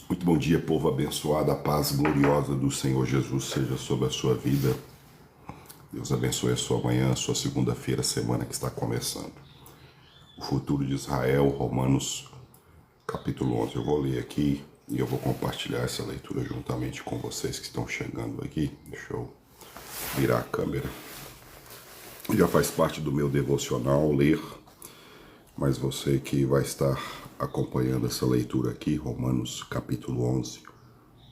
Muito bom dia, povo abençoado. A paz gloriosa do Senhor Jesus seja sobre a sua vida. Deus abençoe a sua manhã, a sua segunda-feira, semana que está começando. O futuro de Israel, Romanos capítulo 11. Eu vou ler aqui e eu vou compartilhar essa leitura juntamente com vocês que estão chegando aqui. Deixa eu virar a câmera. Já faz parte do meu devocional ler, mas você que vai estar acompanhando essa leitura aqui, Romanos capítulo 11,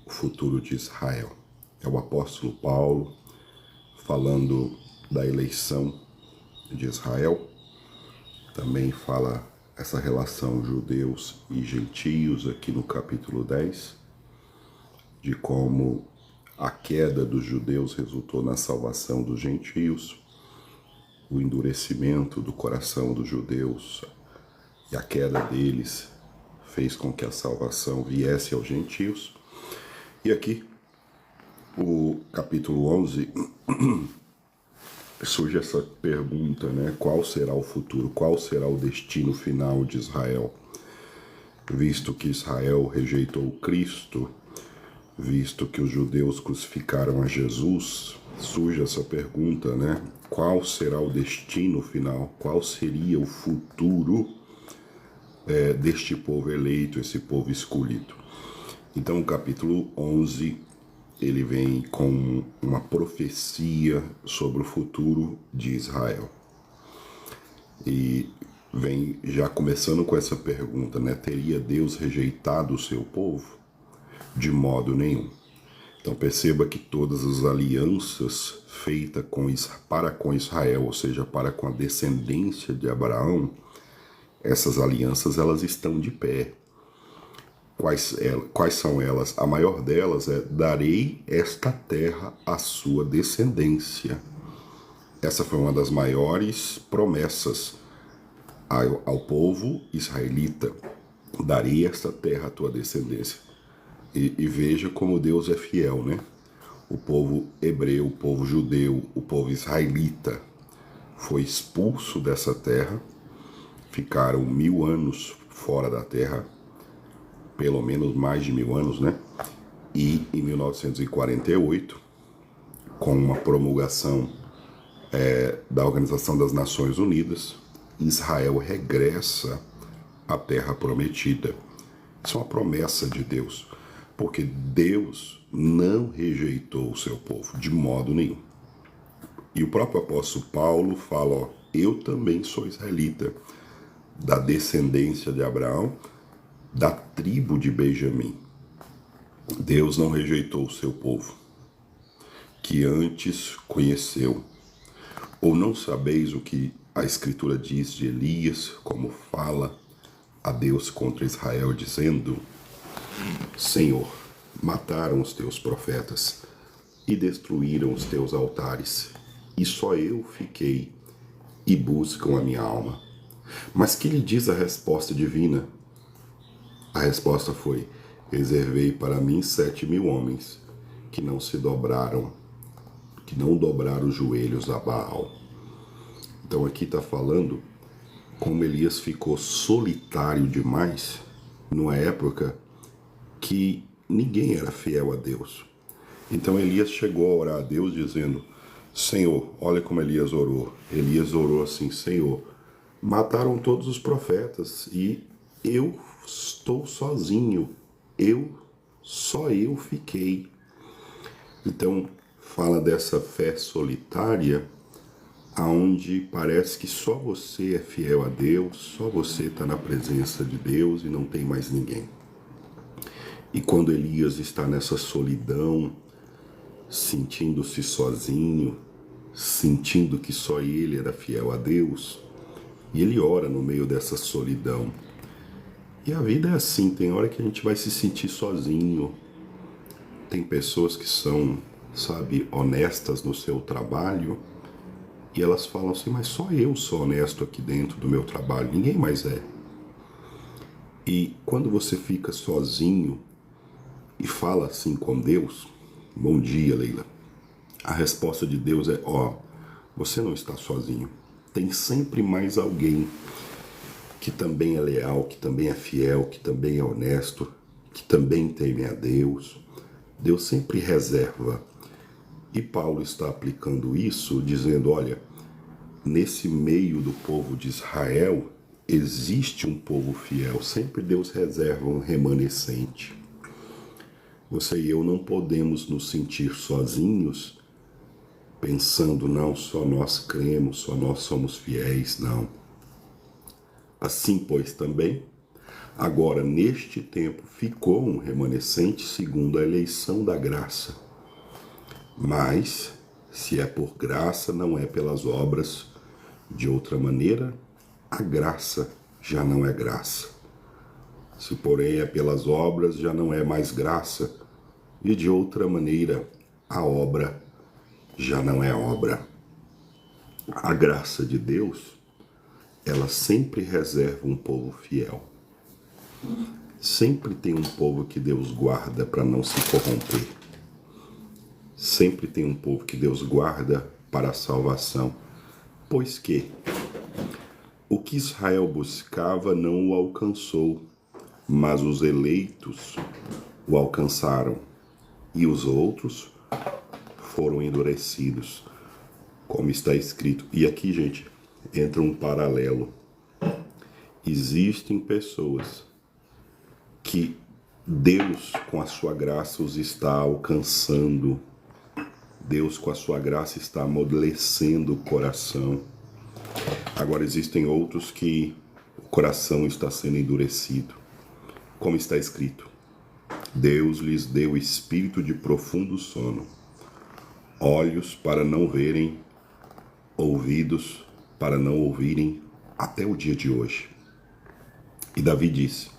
o futuro de Israel. É o apóstolo Paulo falando da eleição de Israel. Também fala essa relação judeus e gentios aqui no capítulo 10, de como a queda dos judeus resultou na salvação dos gentios, o endurecimento do coração dos judeus e a queda deles fez com que a salvação viesse aos gentios. E aqui, o capítulo 11, surge essa pergunta, né? Qual será o futuro? Qual será o destino final de Israel? Visto que Israel rejeitou Cristo, visto que os judeus crucificaram a Jesus, surge essa pergunta, né? Qual será o destino final? Qual seria o futuro deste povo eleito, esse povo escolhido? Então, o capítulo 11, ele vem com uma profecia sobre o futuro de Israel. E vem já começando com essa pergunta, né? Teria Deus rejeitado o seu povo? De modo nenhum. Então perceba que todas as alianças feitas para com Israel, ou seja, para com a descendência de Abraão, essas alianças elas estão de pé. Quais são elas? A maior delas é: darei esta terra à sua descendência. Essa foi uma das maiores promessas ao povo israelita. Darei esta terra à tua descendência. E veja como Deus é fiel, né? O povo hebreu, o povo judeu, o povo israelita foi expulso dessa terra, ficaram 1000 anos fora da terra, pelo menos mais de 1000 anos, né? E em 1948, com uma promulgação da Organização das Nações Unidas, Israel regressa à terra prometida. Isso é uma promessa de Deus, porque Deus não rejeitou o seu povo de modo nenhum. E o próprio apóstolo Paulo fala, ó, eu também sou israelita, da descendência de Abraão, da tribo de Benjamim. Deus não rejeitou o seu povo, que antes conheceu. Ou não sabeis o que a Escritura diz de Elias, como fala a Deus contra Israel, dizendo: Senhor, mataram os teus profetas e destruíram os teus altares, e só eu fiquei, e buscam a minha alma. Mas que lhe diz a resposta divina? A resposta foi: reservei para mim 7.000 homens que não se dobraram, que não dobraram os joelhos a Baal. Então aqui está falando como Elias ficou solitário demais numa época que ninguém era fiel a Deus. Então Elias chegou a orar a Deus dizendo: Senhor, olha como Elias orou. Elias orou assim: Senhor, mataram todos os profetas e eu estou sozinho. Só eu fiquei. Então fala dessa fé solitária, aonde parece que só você é fiel a Deus, só você está na presença de Deus e não tem mais ninguém. E quando Elias está nessa solidão, sentindo-se sozinho, sentindo que só ele era fiel a Deus, e ele ora no meio dessa solidão. E a vida é assim, tem hora que a gente vai se sentir sozinho. Tem pessoas que são, sabe, honestas no seu trabalho, e elas falam assim: mas só eu sou honesto aqui dentro do meu trabalho, ninguém mais é. E quando você fica sozinho e fala assim com Deus: bom dia, Leila, a resposta de Deus é: ó, você não está sozinho, tem sempre mais alguém que também é leal, que também é fiel, que também é honesto, que também temem a Deus. Deus sempre reserva. E Paulo está aplicando isso, dizendo, olha, nesse meio do povo de Israel, existe um povo fiel. Sempre Deus reserva um remanescente. Você e eu não podemos nos sentir sozinhos, pensando, não, só nós cremos, só nós somos fiéis, não. Assim, pois, também, agora, neste tempo, ficou um remanescente segundo a eleição da graça. Mas, se é por graça, não é pelas obras. De outra maneira, a graça já não é graça. Se, porém, é pelas obras, já não é mais graça. E de outra maneira, a obra já não é obra. A graça de Deus, ela sempre reserva um povo fiel. Sempre tem um povo que Deus guarda para não se corromper. Sempre tem um povo que Deus guarda para a salvação. Pois que o que Israel buscava não o alcançou, mas os eleitos o alcançaram, e os outros foram endurecidos, como está escrito. E aqui, gente, entra um paralelo. Existem pessoas que Deus, com a sua graça, os está alcançando. Deus, com a sua graça, está amolecendo o coração. Agora, existem outros que o coração está sendo endurecido. Como está escrito, Deus lhes deu espírito de profundo sono, olhos para não verem, ouvidos para não ouvirem, até o dia de hoje. E Davi disse,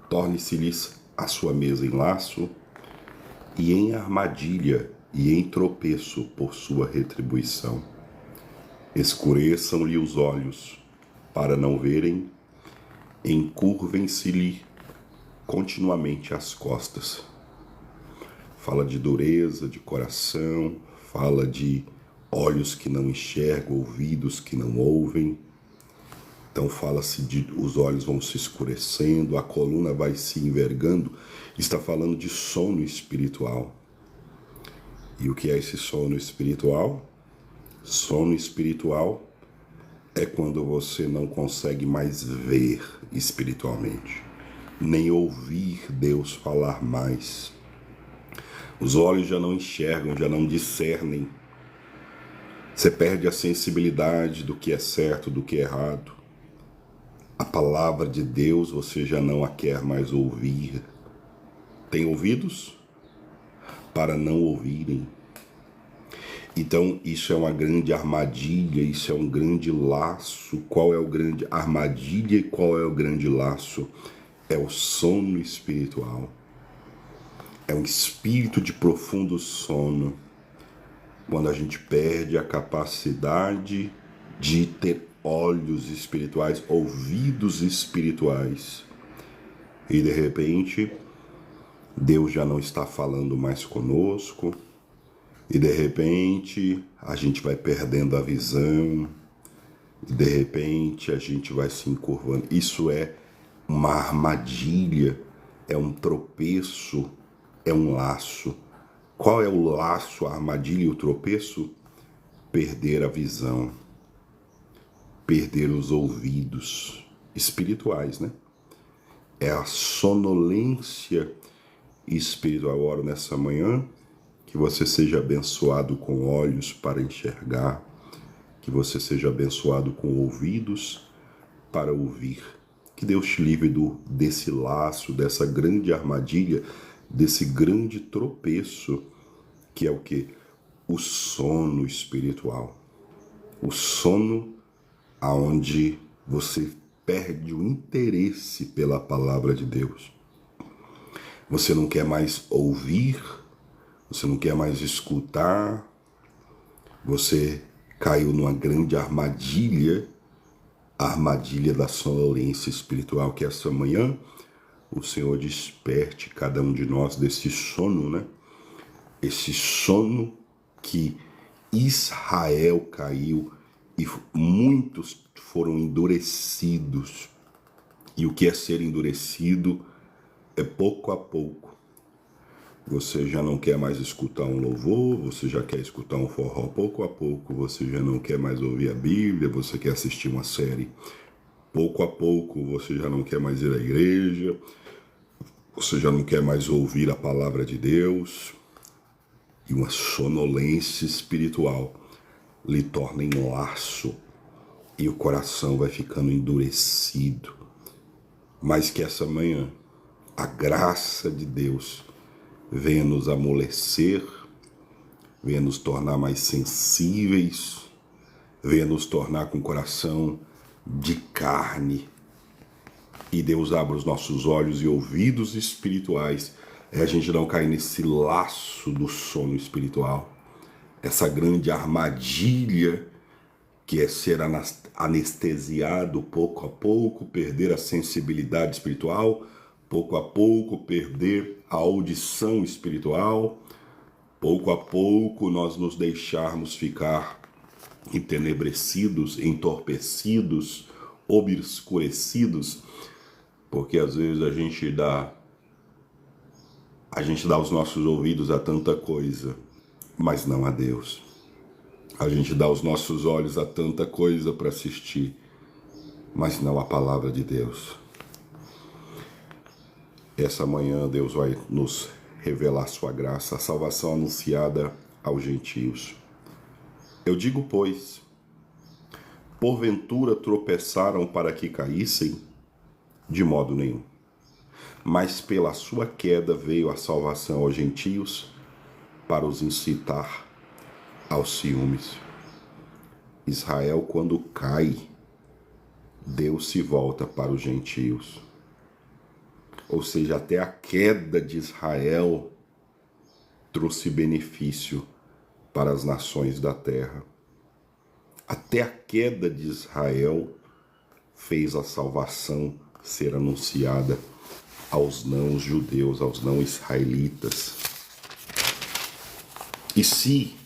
torne-se-lhes a sua mesa em laço e em armadilha e em tropeço por sua retribuição. Escureçam-lhe os olhos para não verem, encurvem-se-lhe continuamente as costas. Fala de dureza, de coração, fala de olhos que não enxergam, ouvidos que não ouvem. Então fala-se de os olhos vão se escurecendo, a coluna vai se envergando. Está falando de sono espiritual. E o que é esse sono espiritual? Sono espiritual é quando você não consegue mais ver espiritualmente, nem ouvir Deus falar mais. Os olhos já não enxergam, já não discernem. Você perde a sensibilidade do que é certo, do que é errado. A palavra de Deus você já não a quer mais ouvir. Tem ouvidos para não ouvirem. Então, isso é uma grande armadilha, isso é um grande laço. Qual é o grande armadilha e qual é o grande laço? É o sono espiritual. É um espírito de profundo sono. Quando a gente perde a capacidade de ter olhos espirituais, ouvidos espirituais. E de repente, Deus já não está falando mais conosco. E de repente, a gente vai perdendo a visão. E de repente, a gente vai se encurvando. Isso é uma armadilha, é um tropeço, é um laço. Qual é o laço, a armadilha e o tropeço? Perder a visão, perder os ouvidos espirituais, né? É a sonolência espiritual. Eu oro nessa manhã que você seja abençoado com olhos para enxergar, que você seja abençoado com ouvidos para ouvir. Que Deus te livre desse laço, dessa grande armadilha, desse grande tropeço, que é o quê? O sono espiritual. O sono aonde você perde o interesse pela palavra de Deus. Você não quer mais ouvir, você não quer mais escutar, você caiu numa grande armadilha, a armadilha da sonolência espiritual, que essa manhã o Senhor desperte cada um de nós desse sono, né? Esse sono que Israel caiu e muitos foram endurecidos. E o que é ser endurecido é pouco a pouco. Você já não quer mais escutar um louvor, você já quer escutar um forró pouco a pouco, você já não quer mais ouvir a Bíblia, você quer assistir uma série pouco a pouco, você já não quer mais ir à igreja, você já não quer mais ouvir a palavra de Deus, e uma sonolência espiritual lhe torna em laço, e o coração vai ficando endurecido. Mas que essa manhã, a graça de Deus venha nos amolecer, venha nos tornar mais sensíveis, venha nos tornar com o coração de carne. E Deus abra os nossos olhos e ouvidos espirituais, a gente não cair nesse laço do sono espiritual, essa grande armadilha que é ser anestesiado pouco a pouco, perder a sensibilidade espiritual, pouco a pouco perder a audição espiritual, pouco a pouco nós nos deixarmos ficar entenebrecidos, entorpecidos, obscurecidos, porque às vezes a gente dá os nossos ouvidos a tanta coisa, mas não a Deus. A gente dá os nossos olhos a tanta coisa para assistir, mas não a palavra de Deus. Essa manhã Deus vai nos revelar sua graça, a salvação anunciada aos gentios. Eu digo, pois, porventura tropeçaram para que caíssem? De modo nenhum. Mas pela sua queda veio a salvação aos gentios para os incitar aos ciúmes. Israel, quando cai, Deus se volta para os gentios. Ou seja, até a queda de Israel trouxe benefício para as nações da terra. Até a queda de Israel fez a salvação ser anunciada aos não-judeus, aos não-israelitas. E se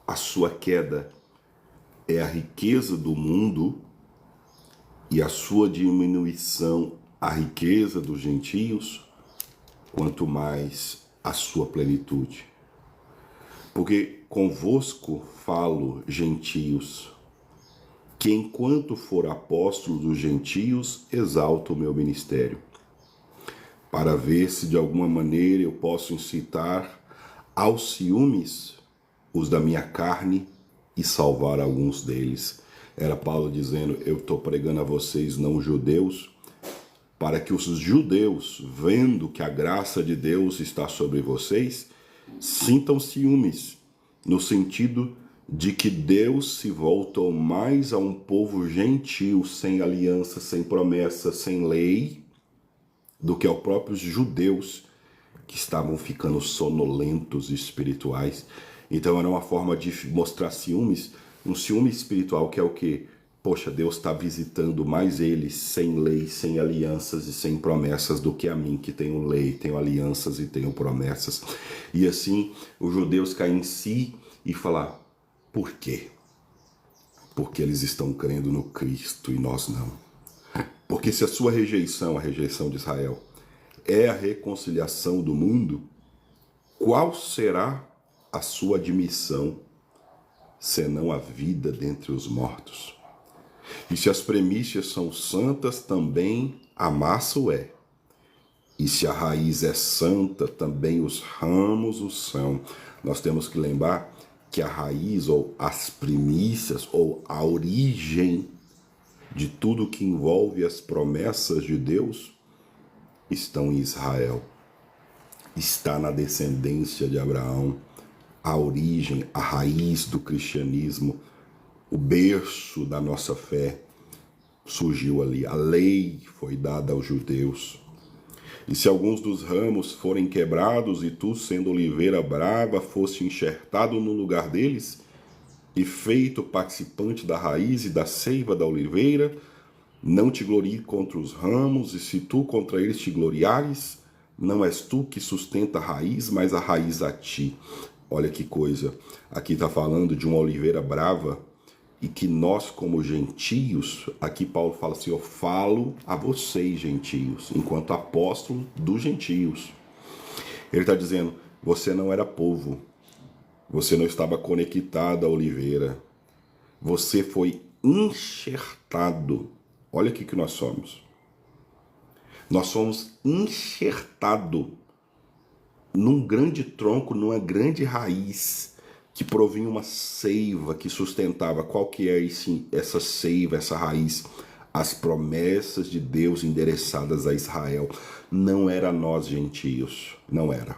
a sua queda é a riqueza do mundo e a sua diminuição a riqueza dos gentios, quanto mais a sua plenitude. Porque convosco falo, gentios, que enquanto for apóstolo dos gentios, exalto o meu ministério, para ver se de alguma maneira eu posso incitar aos ciúmes os da minha carne e salvar alguns deles. Era Paulo dizendo, eu estou pregando a vocês não judeus, para que os judeus, vendo que a graça de Deus está sobre vocês, sintam ciúmes, no sentido de que Deus se voltou mais a um povo gentil, sem aliança, sem promessa, sem lei, do que aos próprios judeus, que estavam ficando sonolentos espirituais. Então era uma forma de mostrar ciúmes, um ciúme espiritual que é o quê? Poxa, Deus está visitando mais eles sem lei, sem alianças e sem promessas do que a mim, que tenho lei, tenho alianças e tenho promessas. E assim, os judeus caem em si e falar, por quê? Porque eles estão crendo no Cristo e nós não. Porque se a sua rejeição, a rejeição de Israel, é a reconciliação do mundo, qual será a sua admissão, senão a vida dentre os mortos? E se as primícias são santas, também a massa o é. E se a raiz é santa, também os ramos o são. Nós temos que lembrar que a raiz, ou as primícias, ou a origem de tudo que envolve as promessas de Deus, estão em Israel. Está na descendência de Abraão. A origem, a raiz do cristianismo, o berço da nossa fé surgiu ali. A lei foi dada aos judeus. E se alguns dos ramos forem quebrados e tu, sendo oliveira brava, foste enxertado no lugar deles e feito participante da raiz e da seiva da oliveira, não te glorie contra os ramos, e se tu contra eles te gloriares, não és tu que sustenta a raiz, mas a raiz a ti. Olha que coisa. Aqui está falando de uma oliveira brava e que nós, como gentios, aqui Paulo fala assim: eu falo a vocês, gentios, enquanto apóstolo dos gentios. Ele está dizendo: você não era povo, você não estava conectado à oliveira, você foi enxertado. Olha o que nós somos. Nós somos enxertados num grande tronco, numa grande raiz, que provinha uma seiva que sustentava. Qual que é essa seiva, essa raiz? As promessas de Deus endereçadas a Israel. Não era nós, gentios, não era.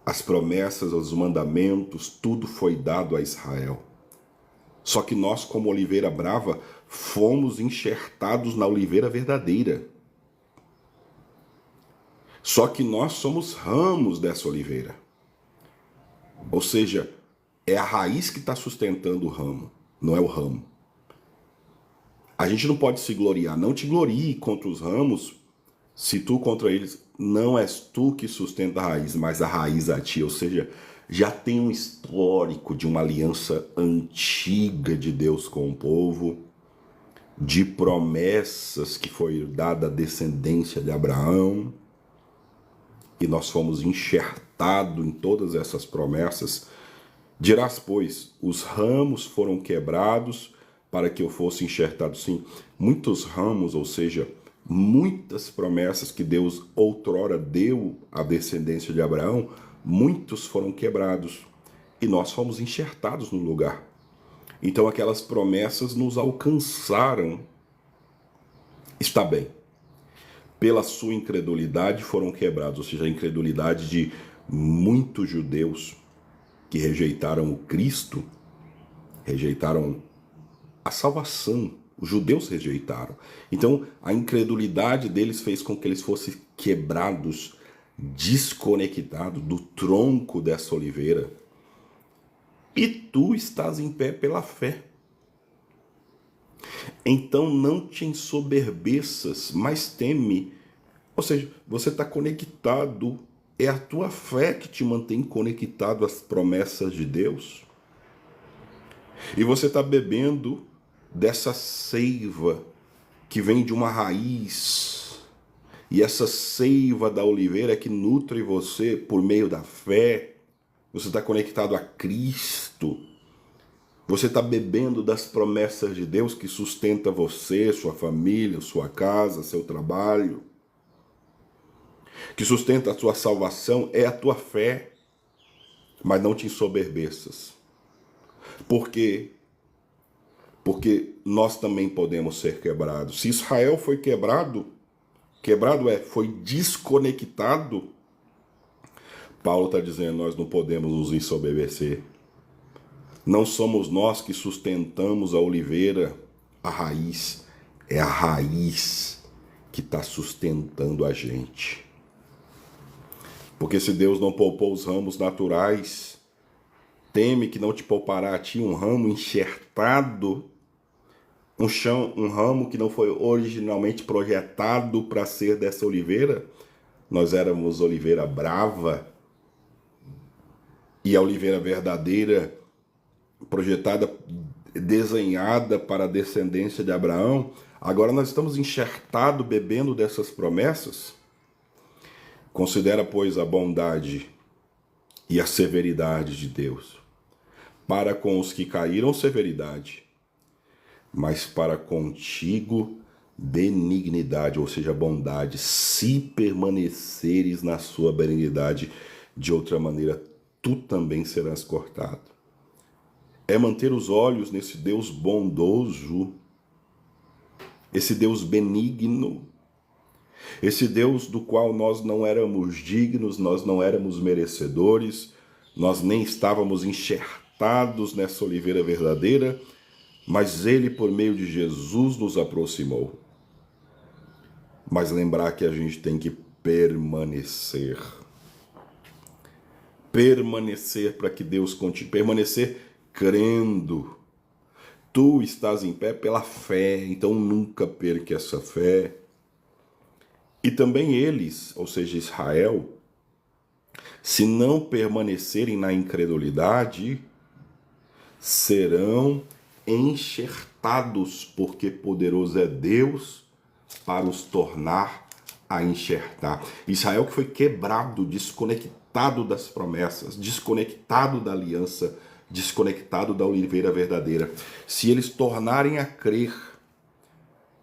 As promessas, os mandamentos, tudo foi dado a Israel. Só que nós, como oliveira brava, fomos enxertados na oliveira verdadeira. Só que nós somos ramos dessa oliveira. Ou seja, é a raiz que está sustentando o ramo, não é o ramo. A gente não pode se gloriar. Não te glorie contra os ramos, se tu contra eles não és tu que sustenta a raiz, mas a raiz a ti. Ou seja, já tem um histórico de uma aliança antiga de Deus com o povo, de promessas que foi dada à descendência de Abraão, e nós fomos enxertados em todas essas promessas. Dirás, pois, os ramos foram quebrados para que eu fosse enxertado. Sim, muitos ramos, ou seja, muitas promessas que Deus outrora deu à descendência de Abraão, muitos foram quebrados e nós fomos enxertados no lugar. Então aquelas promessas nos alcançaram. Está bem. Pela sua incredulidade foram quebrados, ou seja, a incredulidade de muitos judeus que rejeitaram o Cristo, rejeitaram a salvação. Os judeus rejeitaram. Então, a incredulidade deles fez com que eles fossem quebrados, desconectados do tronco dessa oliveira. E tu estás em pé pela fé. Então não te ensoberbeças, mas teme. Ou seja, você está conectado. É a tua fé que te mantém conectado às promessas de Deus. E você está bebendo dessa seiva que vem de uma raiz. E essa seiva da oliveira é que nutre você por meio da fé. Você está conectado a Cristo. Você está bebendo das promessas de Deus que sustenta você, sua família, sua casa, seu trabalho. Que sustenta a sua salvação é a tua fé. Mas não te ensoberbeças. Por quê? Porque nós também podemos ser quebrados. Se Israel foi quebrado foi desconectado. Paulo está dizendo, nós não podemos nos ensoberbecer. Não somos nós que sustentamos a oliveira, a raiz. É a raiz que está sustentando a gente. Porque se Deus não poupou os ramos naturais, teme que não te poupará a ti um ramo enxertado, um ramo que não foi originalmente projetado para ser dessa oliveira. Nós éramos oliveira brava, e a oliveira verdadeira, projetada, desenhada para a descendência de Abraão. Agora nós estamos enxertados, bebendo dessas promessas. Considera, pois, a bondade e a severidade de Deus. Para com os que caíram, severidade, mas para contigo, benignidade, ou seja, bondade, se permaneceres na sua benignidade, de outra maneira, tu também serás cortado. É manter os olhos nesse Deus bondoso, esse Deus benigno, esse Deus do qual nós não éramos dignos, nós não éramos merecedores, nós nem estávamos enxertados nessa oliveira verdadeira, mas Ele, por meio de Jesus, nos aproximou. Mas lembrar que a gente tem que permanecer. Permanecer para que Deus continue. Permanecer crendo. Tu estás em pé pela fé, então nunca perca essa fé. E também eles, ou seja, Israel, se não permanecerem na incredulidade, serão enxertados, porque poderoso é Deus para os tornar a enxertar. Israel que foi quebrado, desconectado das promessas, desconectado da aliança, desconectado da oliveira verdadeira. Se eles tornarem a crer,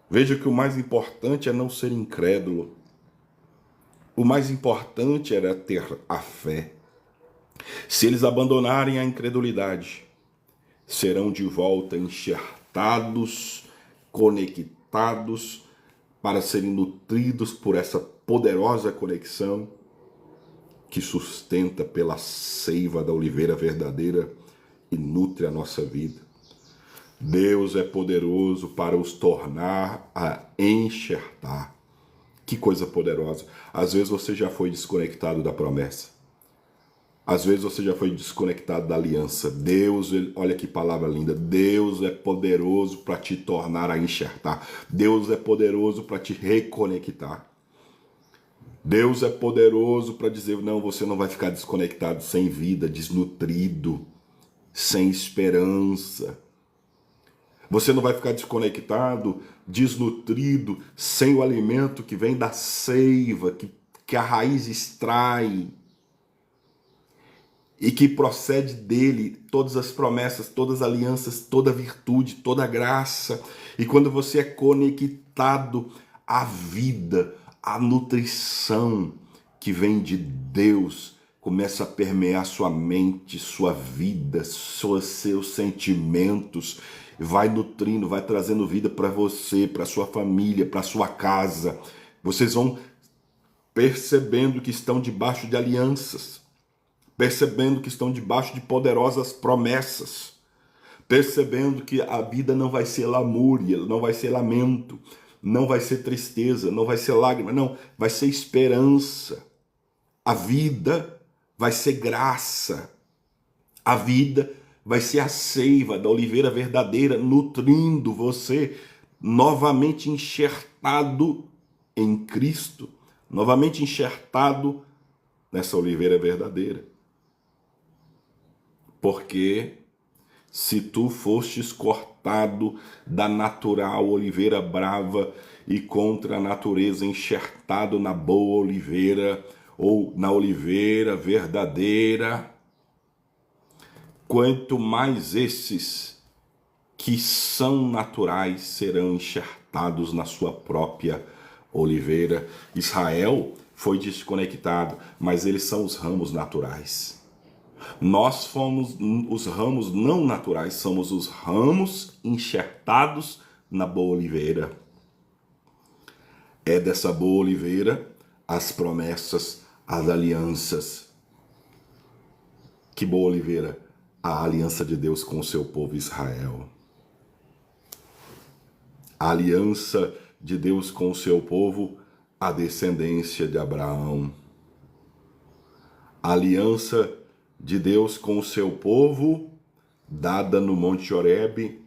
veja que o mais importante é não ser incrédulo. O mais importante era ter a fé. Se eles abandonarem a incredulidade, serão de volta enxertados, conectados, para serem nutridos por essa poderosa conexão que sustenta pela seiva da oliveira verdadeira e nutre a nossa vida. Deus é poderoso para os tornar a enxertar. Que coisa poderosa. Às vezes você já foi desconectado da promessa. Às vezes você já foi desconectado da aliança. Deus, olha que palavra linda. Deus é poderoso para te tornar a enxertar. Deus é poderoso para te reconectar. Deus é poderoso para dizer, não, você não vai ficar desconectado, sem vida, desnutrido, sem esperança. Você não vai ficar desconectado, desnutrido, sem o alimento que vem da seiva, que a raiz extrai e que procede dele todas as promessas, todas as alianças, toda a virtude, toda a graça. E quando você é conectado à vida, à nutrição que vem de Deus, começa a permear sua mente, sua vida, seus sentimentos, vai nutrindo, vai trazendo vida para você, para sua família, para sua casa. Vocês vão percebendo que estão debaixo de alianças, percebendo que estão debaixo de poderosas promessas, percebendo que a vida não vai ser lamúria, não vai ser lamento, não vai ser tristeza, não vai ser lágrima, não, vai ser esperança. A vida vai ser graça. A vida vai ser a seiva da oliveira verdadeira, nutrindo você, novamente enxertado em Cristo, novamente enxertado nessa oliveira verdadeira. Porque se tu fostes cortado da natural oliveira brava e contra a natureza enxertado na boa oliveira ou na oliveira verdadeira, quanto mais esses que são naturais serão enxertados na sua própria oliveira. Israel foi desconectado, mas eles são os ramos naturais. Nós fomos os ramos não naturais, somos os ramos enxertados na boa oliveira. É dessa boa oliveira as promessas, as alianças. Que boa oliveira? A aliança de Deus com o seu povo Israel. A aliança de Deus com o seu povo, a descendência de Abraão. A aliança de Deus com o seu povo, dada no Monte Horebe,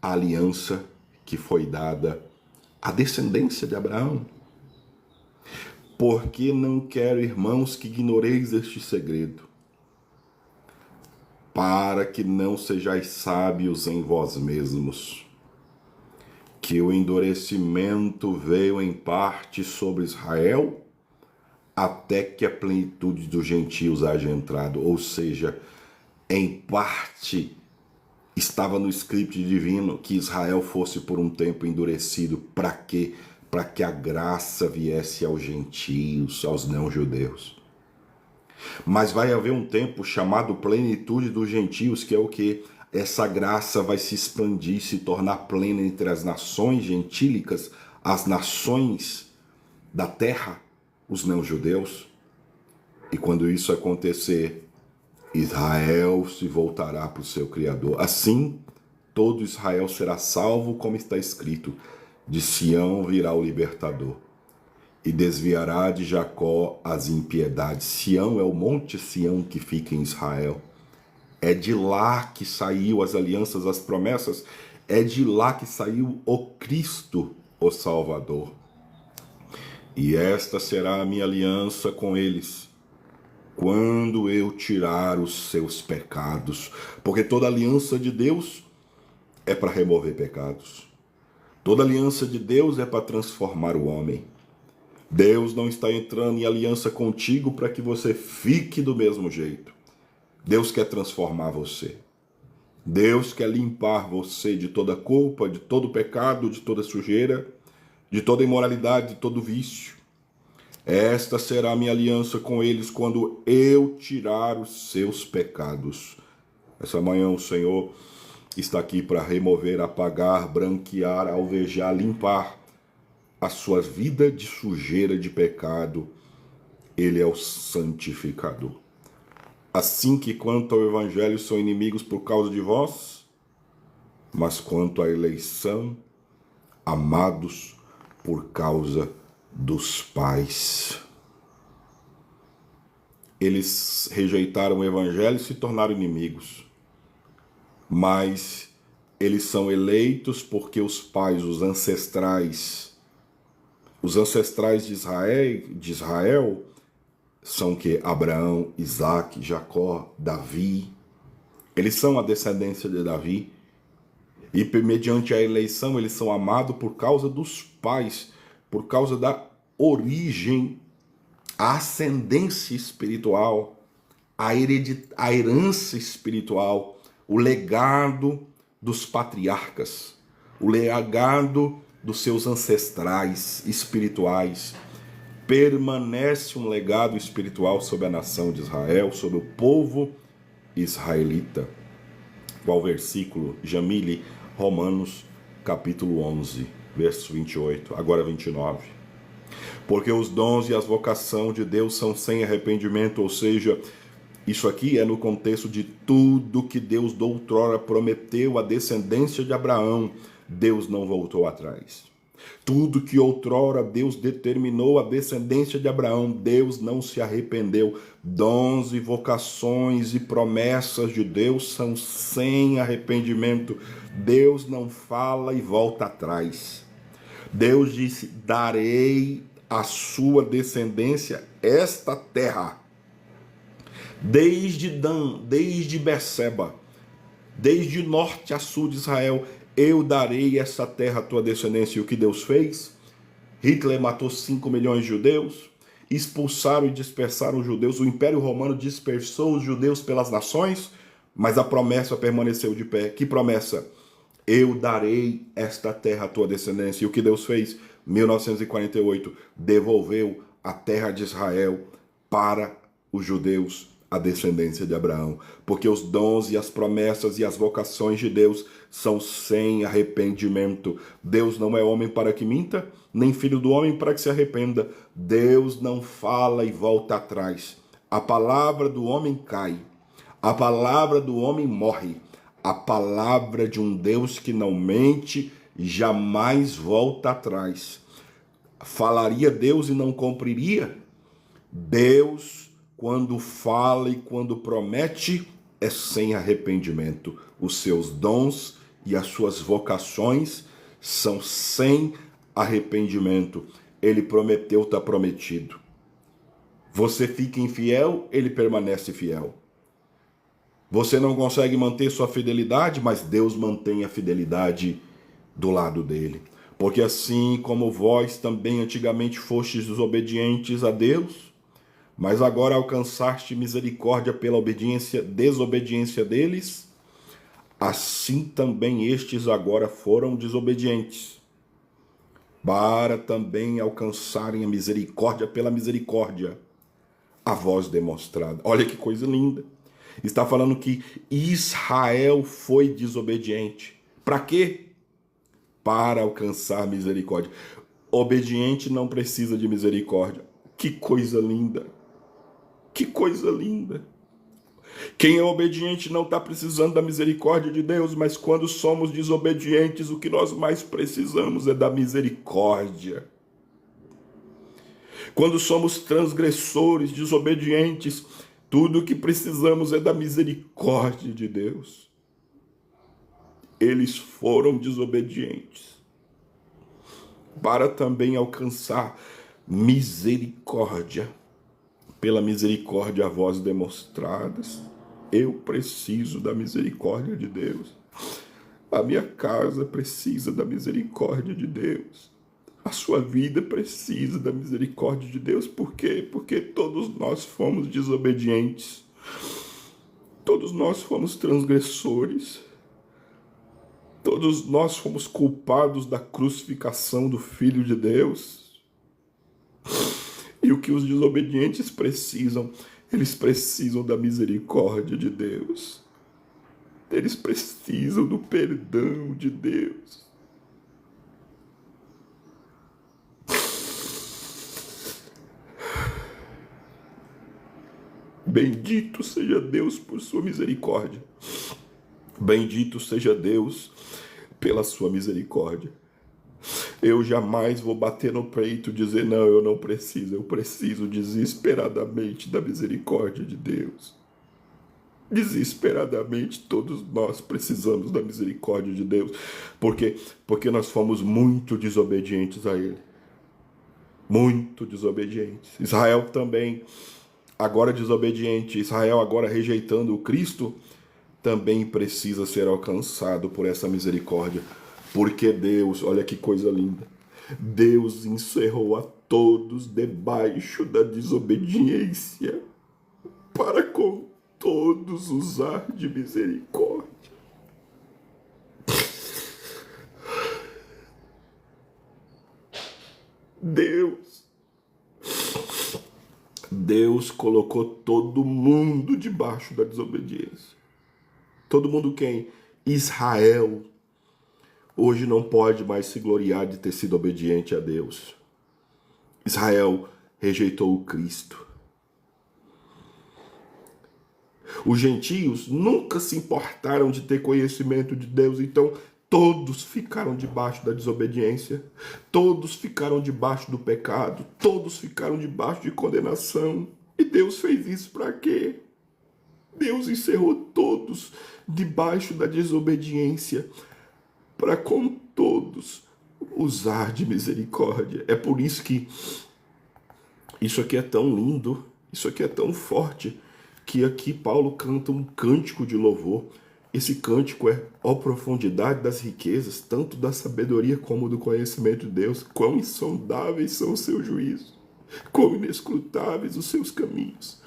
a aliança que foi dada à descendência de Abraão. Porque não quero, irmãos, que ignoreis este segredo, para que não sejais sábios em vós mesmos, que o endurecimento veio em parte sobre Israel, até que a plenitude dos gentios haja entrado. Ou seja, em parte estava no script divino que Israel fosse por um tempo endurecido. Para quê? Para que a graça viesse aos gentios, aos não-judeus. Mas vai haver um tempo chamado plenitude dos gentios, que é o que? Essa graça vai se expandir, se tornar plena entre as nações gentílicas, as nações da terra, os não-judeus. E quando isso acontecer, Israel se voltará para o seu Criador. Assim, todo Israel será salvo, como está escrito: de Sião virá o libertador, e desviará de Jacó as impiedades. Sião é o monte Sião que fica em Israel. É de lá que saiu as alianças, as promessas. É de lá que saiu o Cristo, o Salvador. E esta será a minha aliança com eles, quando eu tirar os seus pecados. Porque toda aliança de Deus é para remover pecados. Toda aliança de Deus é para transformar o homem. Deus não está entrando em aliança contigo para que você fique do mesmo jeito. Deus quer transformar você. Deus quer limpar você de toda culpa, de todo pecado, de toda sujeira, de toda imoralidade, de todo vício. Esta será a minha aliança com eles quando eu tirar os seus pecados. Essa manhã o Senhor está aqui para remover, apagar, branquear, alvejar, limpar a sua vida de sujeira, de pecado. Ele é o santificador. Assim que quanto ao evangelho são inimigos por causa de vós, mas quanto à eleição, amados por causa dos pais. Eles rejeitaram o evangelho e se tornaram inimigos. Mas eles são eleitos porque os pais, os ancestrais de Israel são que Abraão, Isaac, Jacó, Davi. Eles são a descendência de Davi. E mediante a eleição eles são amados por causa dos pais, por causa da origem, a ascendência espiritual, a herança espiritual, o legado dos patriarcas, o legado dos seus ancestrais espirituais. Permanece um legado espiritual sobre a nação de Israel, sobre o povo israelita. Qual versículo? Jamile, Romanos, capítulo 11, verso 28, agora 29. Porque os dons e as vocações de Deus são sem arrependimento, ou seja, isso aqui é no contexto de tudo que Deus doutrora prometeu à descendência de Abraão. Deus não voltou atrás. Tudo que outrora Deus determinou à descendência de Abraão, Deus não se arrependeu. Dons e vocações e promessas de Deus são sem arrependimento. Deus não fala e volta atrás. Deus disse: darei à sua descendência esta terra. Desde Dan, desde Berseba, desde norte a sul de Israel, eu darei essa terra à tua descendência. E o que Deus fez? Hitler matou 5 milhões de judeus, expulsaram e dispersaram os judeus, o Império Romano dispersou os judeus pelas nações, mas a promessa permaneceu de pé. Que promessa? Eu darei esta terra à tua descendência. E o que Deus fez? 1948, devolveu a terra de Israel para os judeus, a descendência de Abraão, porque os dons e as promessas e as vocações de Deus são sem arrependimento. Deus não é homem para que minta, nem filho do homem para que se arrependa. Deus não fala e volta atrás. A palavra do homem cai, a palavra do homem morre. A palavra de um Deus que não mente jamais volta atrás. Falaria Deus e não cumpriria? Deus, quando fala e quando promete, é sem arrependimento. Os seus dons e as suas vocações são sem arrependimento. Ele prometeu, está prometido. Você fica infiel, ele permanece fiel. Você não consegue manter sua fidelidade, mas Deus mantém a fidelidade do lado dele. Porque assim como vós também antigamente fostes desobedientes a Deus, mas agora alcançaste misericórdia pela desobediência deles, assim também estes agora foram desobedientes, para também alcançarem a misericórdia pela misericórdia a vós demonstrada. Olha que coisa linda. Está falando que Israel foi desobediente. Para quê? Para alcançar misericórdia. Obediente não precisa de misericórdia. Que coisa linda. Que coisa linda. Quem é obediente não está precisando da misericórdia de Deus, mas quando somos desobedientes, o que nós mais precisamos é da misericórdia. Quando somos transgressores, desobedientes, tudo o que precisamos é da misericórdia de Deus. Eles foram desobedientes para também alcançar misericórdia. Pela misericórdia a vós demonstradas, eu preciso da misericórdia de Deus. A minha casa precisa da misericórdia de Deus. A sua vida precisa da misericórdia de Deus. Por quê? Porque todos nós fomos desobedientes. Todos nós fomos transgressores. Todos nós fomos culpados da crucificação do Filho de Deus. E o que os desobedientes precisam? Eles precisam da misericórdia de Deus. Eles precisam do perdão de Deus. Bendito seja Deus por sua misericórdia. Bendito seja Deus pela sua misericórdia. Eu jamais vou bater no peito e dizer, não, eu não preciso. Eu preciso desesperadamente da misericórdia de Deus. Desesperadamente, todos nós precisamos da misericórdia de Deus. Por quê? Porque nós fomos muito desobedientes a Ele. Muito desobedientes. Israel também, agora desobediente. Israel agora rejeitando o Cristo, também precisa ser alcançado por essa misericórdia. Porque Deus, olha que coisa linda, Deus encerrou a todos debaixo da desobediência, para com todos usar de misericórdia. Deus colocou todo mundo debaixo da desobediência. Todo mundo quem? Israel. Hoje não pode mais se gloriar de ter sido obediente a Deus. Israel rejeitou o Cristo. Os gentios nunca se importaram de ter conhecimento de Deus, então todos ficaram debaixo da desobediência, todos ficaram debaixo do pecado, todos ficaram debaixo de condenação. E Deus fez isso para quê? Deus encerrou todos debaixo da desobediência, para com todos usar de misericórdia. É por isso que isso aqui é tão lindo, isso aqui é tão forte, que aqui Paulo canta um cântico de louvor. Esse cântico é: ó profundidade das riquezas, tanto da sabedoria como do conhecimento de Deus, quão insondáveis são os seus juízos, quão inescrutáveis os seus caminhos.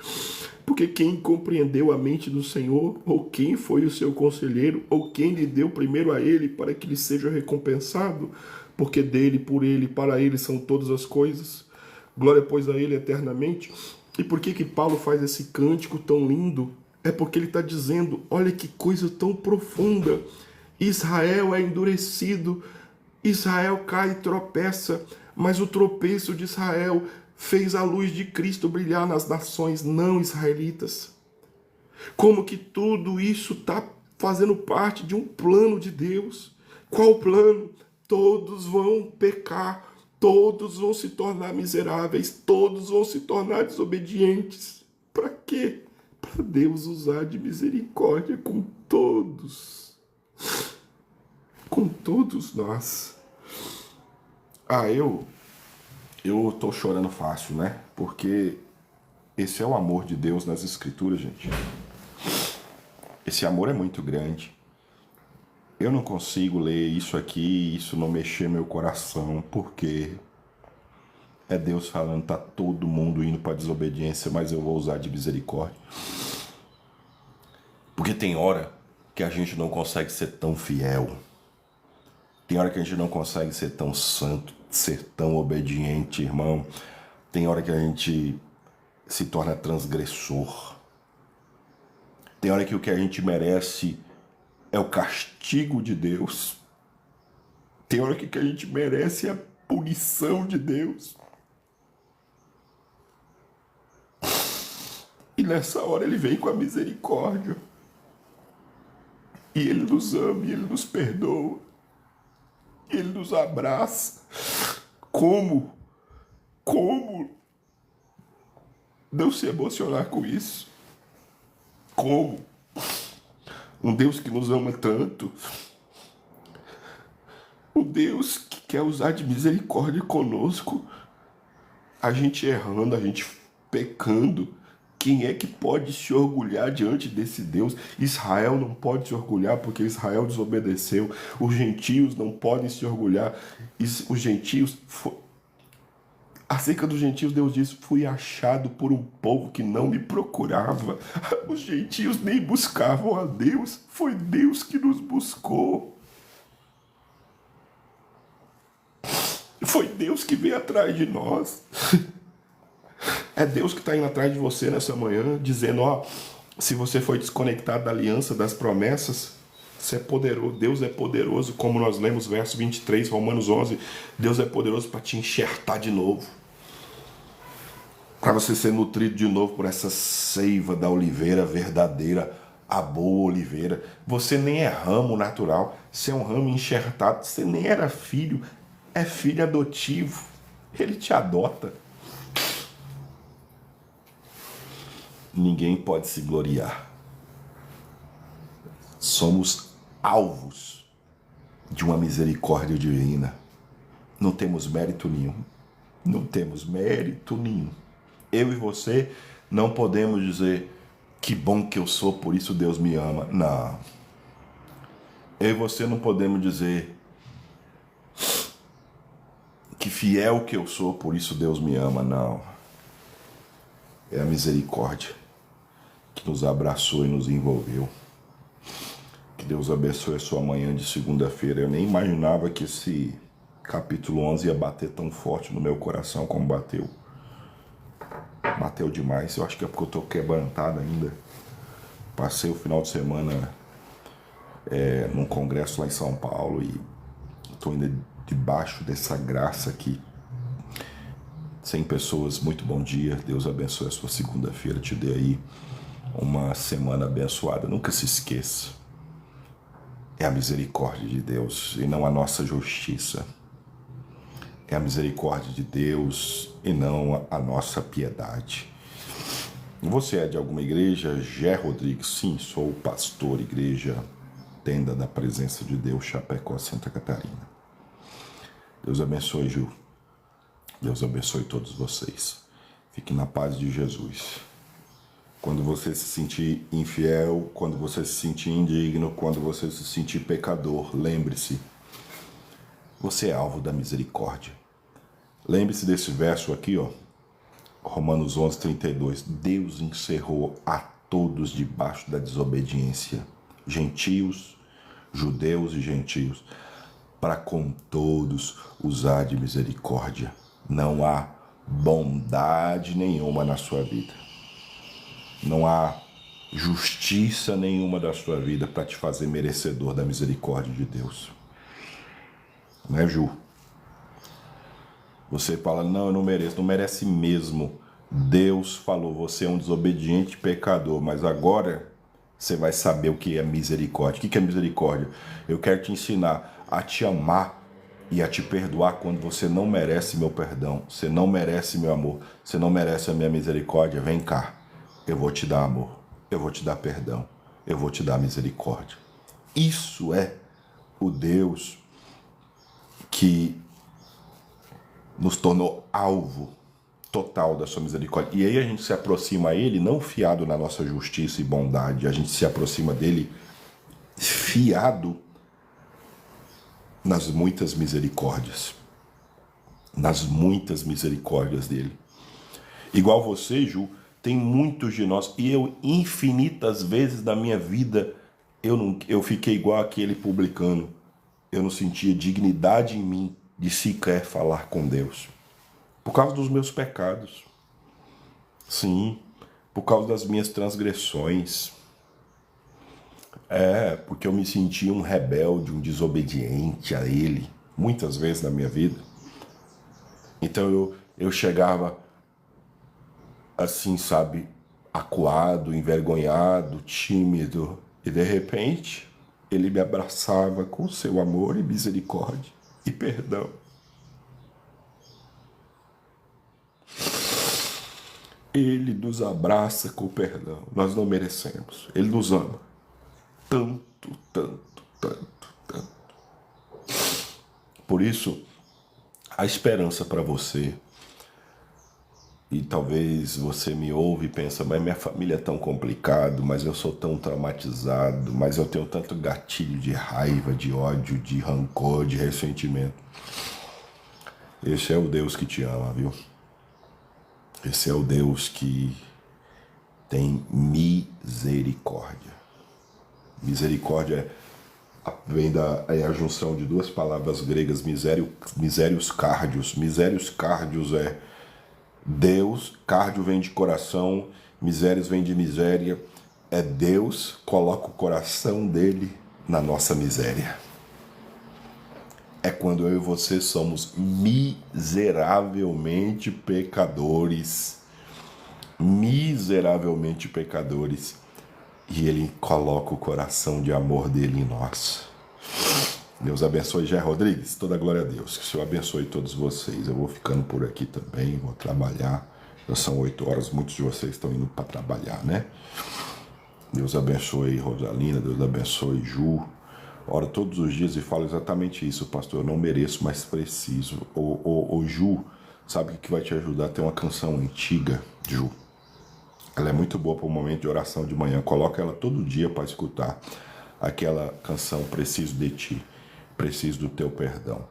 Porque quem compreendeu a mente do Senhor, ou quem foi o seu conselheiro, ou quem lhe deu primeiro a ele, para que lhe seja recompensado? Porque dele, por ele e para ele são todas as coisas. Glória, pois, a ele eternamente. E por que Paulo faz esse cântico tão lindo? É porque ele está dizendo, olha que coisa tão profunda. Israel é endurecido, Israel cai e tropeça, mas o tropeço de Israel fez a luz de Cristo brilhar nas nações não israelitas. Como que tudo isso está fazendo parte de um plano de Deus. Qual plano? Todos vão pecar, todos vão se tornar miseráveis, todos vão se tornar desobedientes. Para quê? Para Deus usar de misericórdia com todos. Com todos nós. Eu tô chorando fácil, né? Porque esse é o amor de Deus nas Escrituras, gente. Esse amor é muito grande. Eu não consigo ler isso aqui e isso não mexer meu coração, porque é Deus falando, tá todo mundo indo para desobediência, mas eu vou usar de misericórdia. Porque tem hora que a gente não consegue ser tão fiel. Tem hora que a gente não consegue ser tão santo, ser tão obediente, irmão. Tem hora que a gente se torna transgressor. Tem hora que o que a gente merece é o castigo de Deus. Tem hora que o que a gente merece é a punição de Deus. E nessa hora ele vem com a misericórdia. E ele nos ama, e ele nos perdoa. E ele nos abraça. Como não se emocionar com isso? Como? Um Deus que nos ama tanto. Um Deus que quer usar de misericórdia conosco. A gente errando, a gente pecando. Quem é que pode se orgulhar diante desse Deus? Israel não pode se orgulhar porque Israel desobedeceu. Os gentios não podem se orgulhar. Os gentios... Acerca dos gentios, Deus diz: fui achado por um povo que não me procurava. Os gentios nem buscavam a Deus. Foi Deus que nos buscou. Foi Deus que veio atrás de nós. É Deus que está indo atrás de você nessa manhã, dizendo: ó, se você foi desconectado da aliança, das promessas, você é poderoso. Deus é poderoso, como nós lemos verso 23, Romanos 11. Deus é poderoso para te enxertar de novo, para você ser nutrido de novo por essa seiva da oliveira verdadeira, a boa oliveira. Você nem é ramo natural, você é um ramo enxertado. Você nem era filho, é filho adotivo. Ele te adota. Ninguém pode se gloriar. Somos alvos de uma misericórdia divina. Não temos mérito nenhum. Não temos mérito nenhum. Eu e você não podemos dizer: que bom que eu sou, por isso Deus me ama. Não. Eu e você não podemos dizer: que fiel que eu sou, por isso Deus me ama. Não. É a misericórdia que nos abraçou e nos envolveu. Que Deus abençoe a sua manhã de segunda-feira. Eu nem imaginava que esse capítulo 11 ia bater tão forte no meu coração como bateu. Bateu demais. Eu acho que é porque eu tô quebrantado ainda. Passei o final de semana num congresso lá em São Paulo e estou ainda debaixo dessa graça aqui. 100 pessoas, muito bom dia. Deus abençoe a sua segunda-feira. Te dê aí uma semana abençoada. Nunca se esqueça. É a misericórdia de Deus e não a nossa justiça. É a misericórdia de Deus e não a nossa piedade. Você é de alguma igreja? Gé Rodrigues? Sim, sou pastor, igreja Tenda da Presença de Deus, Chapecó, Santa Catarina. Deus abençoe, Ju. Deus abençoe todos vocês. Fique na paz de Jesus. Quando você se sentir infiel, quando você se sentir indigno, quando você se sentir pecador, lembre-se, você é alvo da misericórdia. Lembre-se desse verso aqui, ó, Romanos 11, 32. Deus encerrou a todos debaixo da desobediência, gentios, judeus e gentios, para com todos usar de misericórdia. Não há bondade nenhuma na sua vida. Não há justiça nenhuma da sua vida para te fazer merecedor da misericórdia de Deus. Né, Ju? Você fala: não, eu não mereço. Não merece mesmo. Deus falou: você é um desobediente pecador, mas agora você vai saber o que é misericórdia. O que é misericórdia? Eu quero te ensinar a te amar e a te perdoar quando você não merece meu perdão, você não merece meu amor, você não merece a minha misericórdia. Vem cá, eu vou te dar amor, eu vou te dar perdão, eu vou te dar misericórdia. Isso é o Deus que nos tornou alvo total da sua misericórdia. E aí a gente se aproxima a Ele não fiado na nossa justiça e bondade, a gente se aproxima dele fiado nas muitas misericórdias. Nas muitas misericórdias dele. Igual você, Ju, tem muitos de nós, e eu infinitas vezes na minha vida, eu fiquei igual aquele publicano. Eu não sentia dignidade em mim de sequer falar com Deus. Por causa dos meus pecados. Sim, por causa das minhas transgressões. Porque eu me sentia um rebelde, um desobediente a Ele, muitas vezes na minha vida. Então eu chegava assim, sabe, acuado, envergonhado, tímido, e de repente Ele me abraçava com seu amor e misericórdia e perdão. Ele nos abraça com perdão. Nós não merecemos. Ele nos ama. Tanto, tanto, tanto, tanto. Por isso, a esperança para você E talvez você me ouve e pensa, mas minha família é tão complicado, mas eu sou tão traumatizado, mas eu tenho tanto gatilho de raiva, de ódio, de rancor, de ressentimento. Esse é o Deus que te ama, viu? Esse é o Deus que tem misericórdia. Misericórdia é a junção de duas palavras gregas, misérios cardios. Misérios cardios é Deus, cardio vem de coração, misérios vem de miséria. É Deus coloca o coração dele na nossa miséria. É quando eu e você somos miseravelmente pecadores. Miseravelmente pecadores. E ele coloca o coração de amor dele em nós. Deus abençoe, Jé Rodrigues. Toda glória a Deus. Que o Senhor abençoe todos vocês. Eu vou ficando por aqui também, vou trabalhar. Já são 8 horas, muitos de vocês estão indo para trabalhar, né? Deus abençoe Rosalina, Deus abençoe Ju. Oro todos os dias e falo exatamente isso, pastor. Eu não mereço, mas preciso. Ô Ju, sabe o que vai te ajudar? Tem uma canção antiga, Ju. Ela é muito boa para o momento de oração de manhã. Coloca ela todo dia para escutar. Aquela canção, Preciso de Ti. Preciso do Teu Perdão.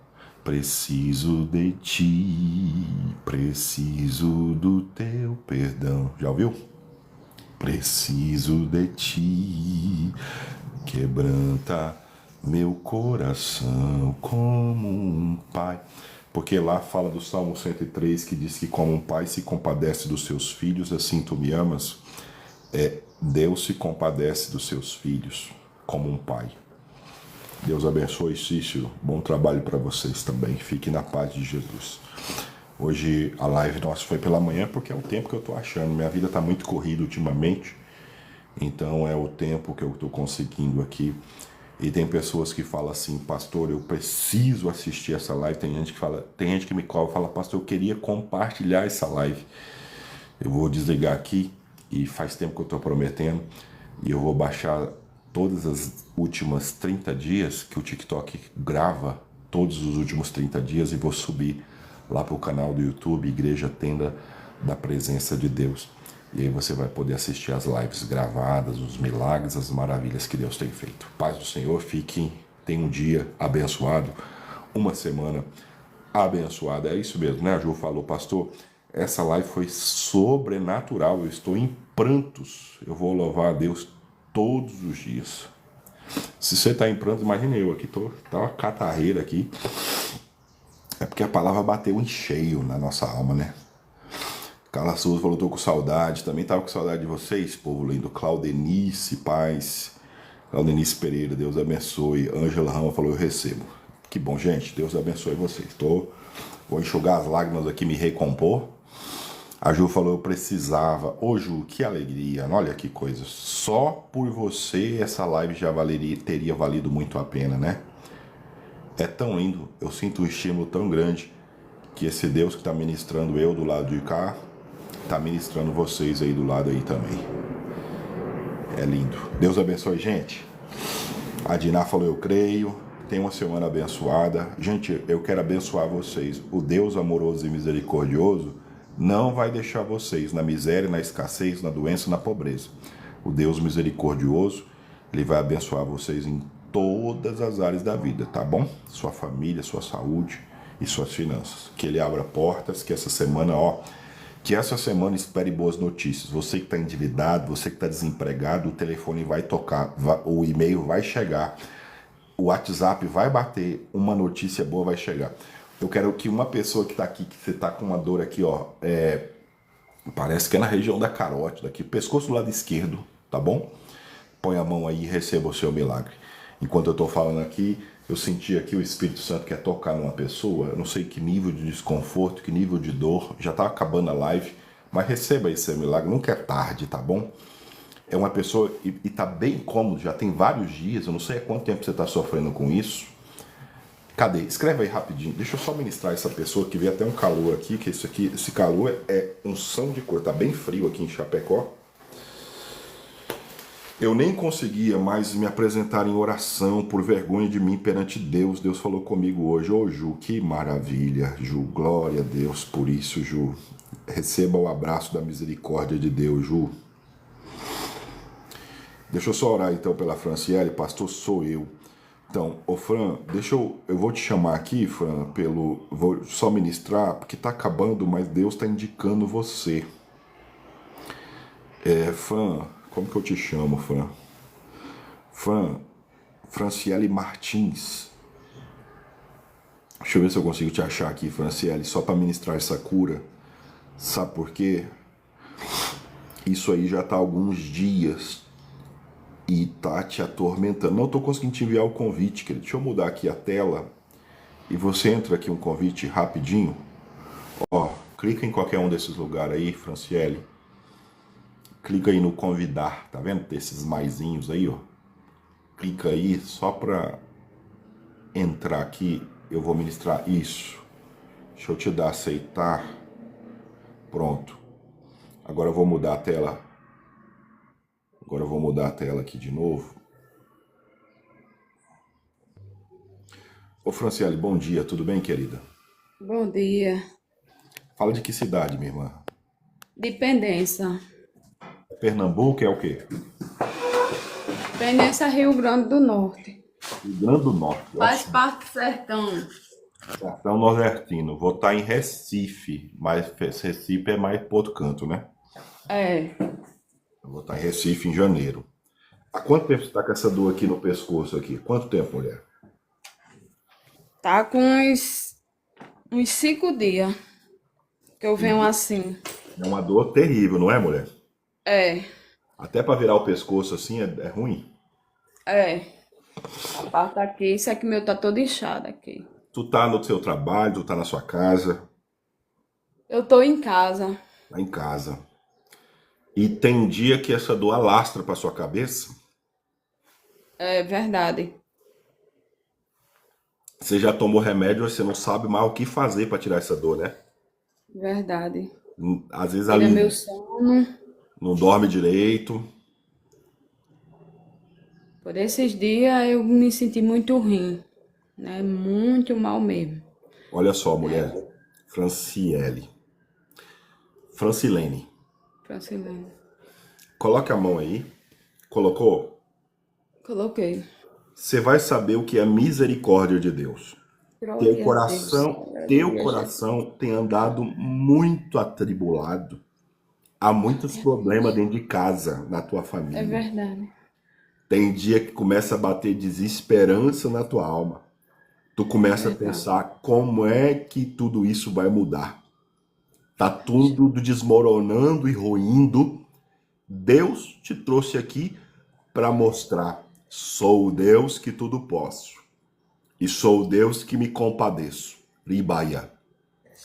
Preciso de Ti. Preciso do Teu Perdão. Já ouviu? Preciso de Ti. Quebranta meu coração como um pai. Porque lá fala do Salmo 103, que diz que como um pai se compadece dos seus filhos, assim tu me amas. Deus se compadece dos seus filhos como um pai. Deus abençoe, Cícero. Bom trabalho para vocês também. Fique na paz de Jesus. Hoje a live nossa foi pela manhã porque é o tempo que eu estou achando. Minha vida está muito corrida ultimamente. Então é o tempo que eu estou conseguindo aqui. E tem pessoas que falam assim, pastor, eu preciso assistir essa live. Tem gente que me cobra e fala, pastor, eu queria compartilhar essa live. Eu vou desligar aqui, e faz tempo que eu estou prometendo, e eu vou baixar todas as últimas 30 dias que o TikTok grava, todos os últimos 30 dias, e vou subir lá para o canal do YouTube, Igreja Tenda da Presença de Deus. E aí você vai poder assistir as lives gravadas, os milagres, as maravilhas que Deus tem feito. Paz do Senhor, fiquem, tenham um dia abençoado, uma semana abençoada. É isso mesmo, né? A Ju falou, pastor, essa live foi sobrenatural, eu estou em prantos. Eu vou louvar a Deus todos os dias. Se você está em prantos, imagine eu aqui, tá uma catarreira aqui. É porque a palavra bateu em cheio na nossa alma, né? Carla Souza falou, tô com saudade. Também tava com saudade de vocês, povo lindo. Claudenice Paz. Claudenice Pereira, Deus abençoe. Ângela Rama falou, eu recebo. Que bom, gente. Deus abençoe vocês. Vou enxugar as lágrimas aqui, me recompor. A Ju falou, eu precisava. Ô Ju, que alegria. Olha que coisa. Só por você essa live já teria valido muito a pena, né? É tão lindo. Eu sinto um estímulo tão grande que esse Deus que está ministrando eu do lado de cá, está ministrando vocês aí do lado aí também. É lindo. Deus abençoe, gente. A Diná falou, eu creio. Tenha uma semana abençoada. Gente, eu quero abençoar vocês. O Deus amoroso e misericordioso não vai deixar vocês na miséria, na escassez, na doença, na pobreza. O Deus misericordioso, Ele vai abençoar vocês em todas as áreas da vida, tá bom? Sua família, sua saúde e suas finanças. Que Ele abra portas, que essa semana, espere boas notícias. Você que está endividado, você que está desempregado, o telefone vai tocar, o e-mail vai chegar, o WhatsApp vai bater, uma notícia boa vai chegar. Eu quero que uma pessoa que está aqui, que você está com uma dor aqui, parece que é na região da carótida, aqui, pescoço do lado esquerdo, tá bom? Põe a mão aí e receba o seu milagre. Enquanto eu estou falando aqui, eu senti aqui o Espírito Santo quer tocar numa pessoa, eu não sei que nível de desconforto, que nível de dor, já está acabando a live, mas receba esse seu milagre, nunca é tarde, tá bom? É uma pessoa, e está bem incômodo, já tem vários dias, eu não sei há quanto tempo você está sofrendo com isso. Cadê? Escreve aí rapidinho, deixa eu só ministrar essa pessoa que veio até um calor aqui, que esse calor é unção de cor, tá bem frio aqui em Chapecó. Eu nem conseguia mais me apresentar em oração por vergonha de mim perante Deus. Deus falou comigo hoje. Ô Ju, que maravilha, Ju. Glória a Deus por isso, Ju. Receba o abraço da misericórdia de Deus, Ju. Deixa eu só orar então pela Franciele, pastor, sou eu. Então, ô Fran, eu vou te chamar aqui, Fran, vou só ministrar, porque tá acabando, mas Deus tá indicando você. Fran, como que eu te chamo, Fran? Franciele Martins. Deixa eu ver se eu consigo te achar aqui, Franciele, só para ministrar essa cura. Sabe por quê? Isso aí já tá há alguns dias e tá te atormentando. Não tô conseguindo te enviar o convite, querido. Deixa eu mudar aqui a tela e você entra aqui um convite rapidinho. Ó, clica em qualquer um desses lugares aí, Franciele. Clica aí no convidar, tá vendo? Tem esses maisinhos aí, ó. Clica aí só para entrar aqui. Eu vou ministrar isso. Deixa eu te dar aceitar. Pronto. Agora eu vou mudar a tela. Agora eu vou mudar a tela aqui de novo. Ô Franciele, bom dia. Tudo bem, querida? Bom dia. Fala de que cidade, minha irmã? Dependência. Pernambuco é o quê? Dependência Rio Grande do Norte. Rio Grande do Norte. Faz parte do sertão. Sertão nordestino. Vou estar em Recife, mas Recife é mais pro outro canto, né? É. Eu vou estar em Recife em janeiro. Há quanto tempo você está com essa dor aqui no pescoço aqui? Quanto tempo, mulher? Tá com uns 5 dias que eu venho assim. É uma dor terrível, não é, mulher? É. Até para virar o pescoço assim é ruim. É. A parte aqui, isso aqui meu tá todo inchado aqui. Tu tá no seu trabalho, tu tá na sua casa, Eu tô em casa. tá em casa. E tem dia que essa dor alastra para sua cabeça. É verdade. Você já tomou remédio, você não sabe mais o que fazer para tirar essa dor, né? Verdade. Às vezes Tira meu ali sono. não dorme direito. Por esses dias eu me senti muito ruim, né? Muito mal mesmo. Olha só, mulher. Franciele. Francilene. Francilene. Coloque a mão aí. Colocou? Coloquei. Você vai saber o que é misericórdia de Deus. Teu Glória a Deus. coração, teu Aleluia, Jesus. coração tem andado muito atribulado. Há muitos Glória a problemas Deus. dentro de casa, na tua É família. verdade. Tem dia que começa a bater desesperança na tua alma. Tu começa a Verdade. pensar como é que tudo isso vai mudar. Tá tudo desmoronando e ruindo. Deus te trouxe aqui para mostrar: sou o Deus que tudo posso. E sou o Deus que me compadeço. Ribaia.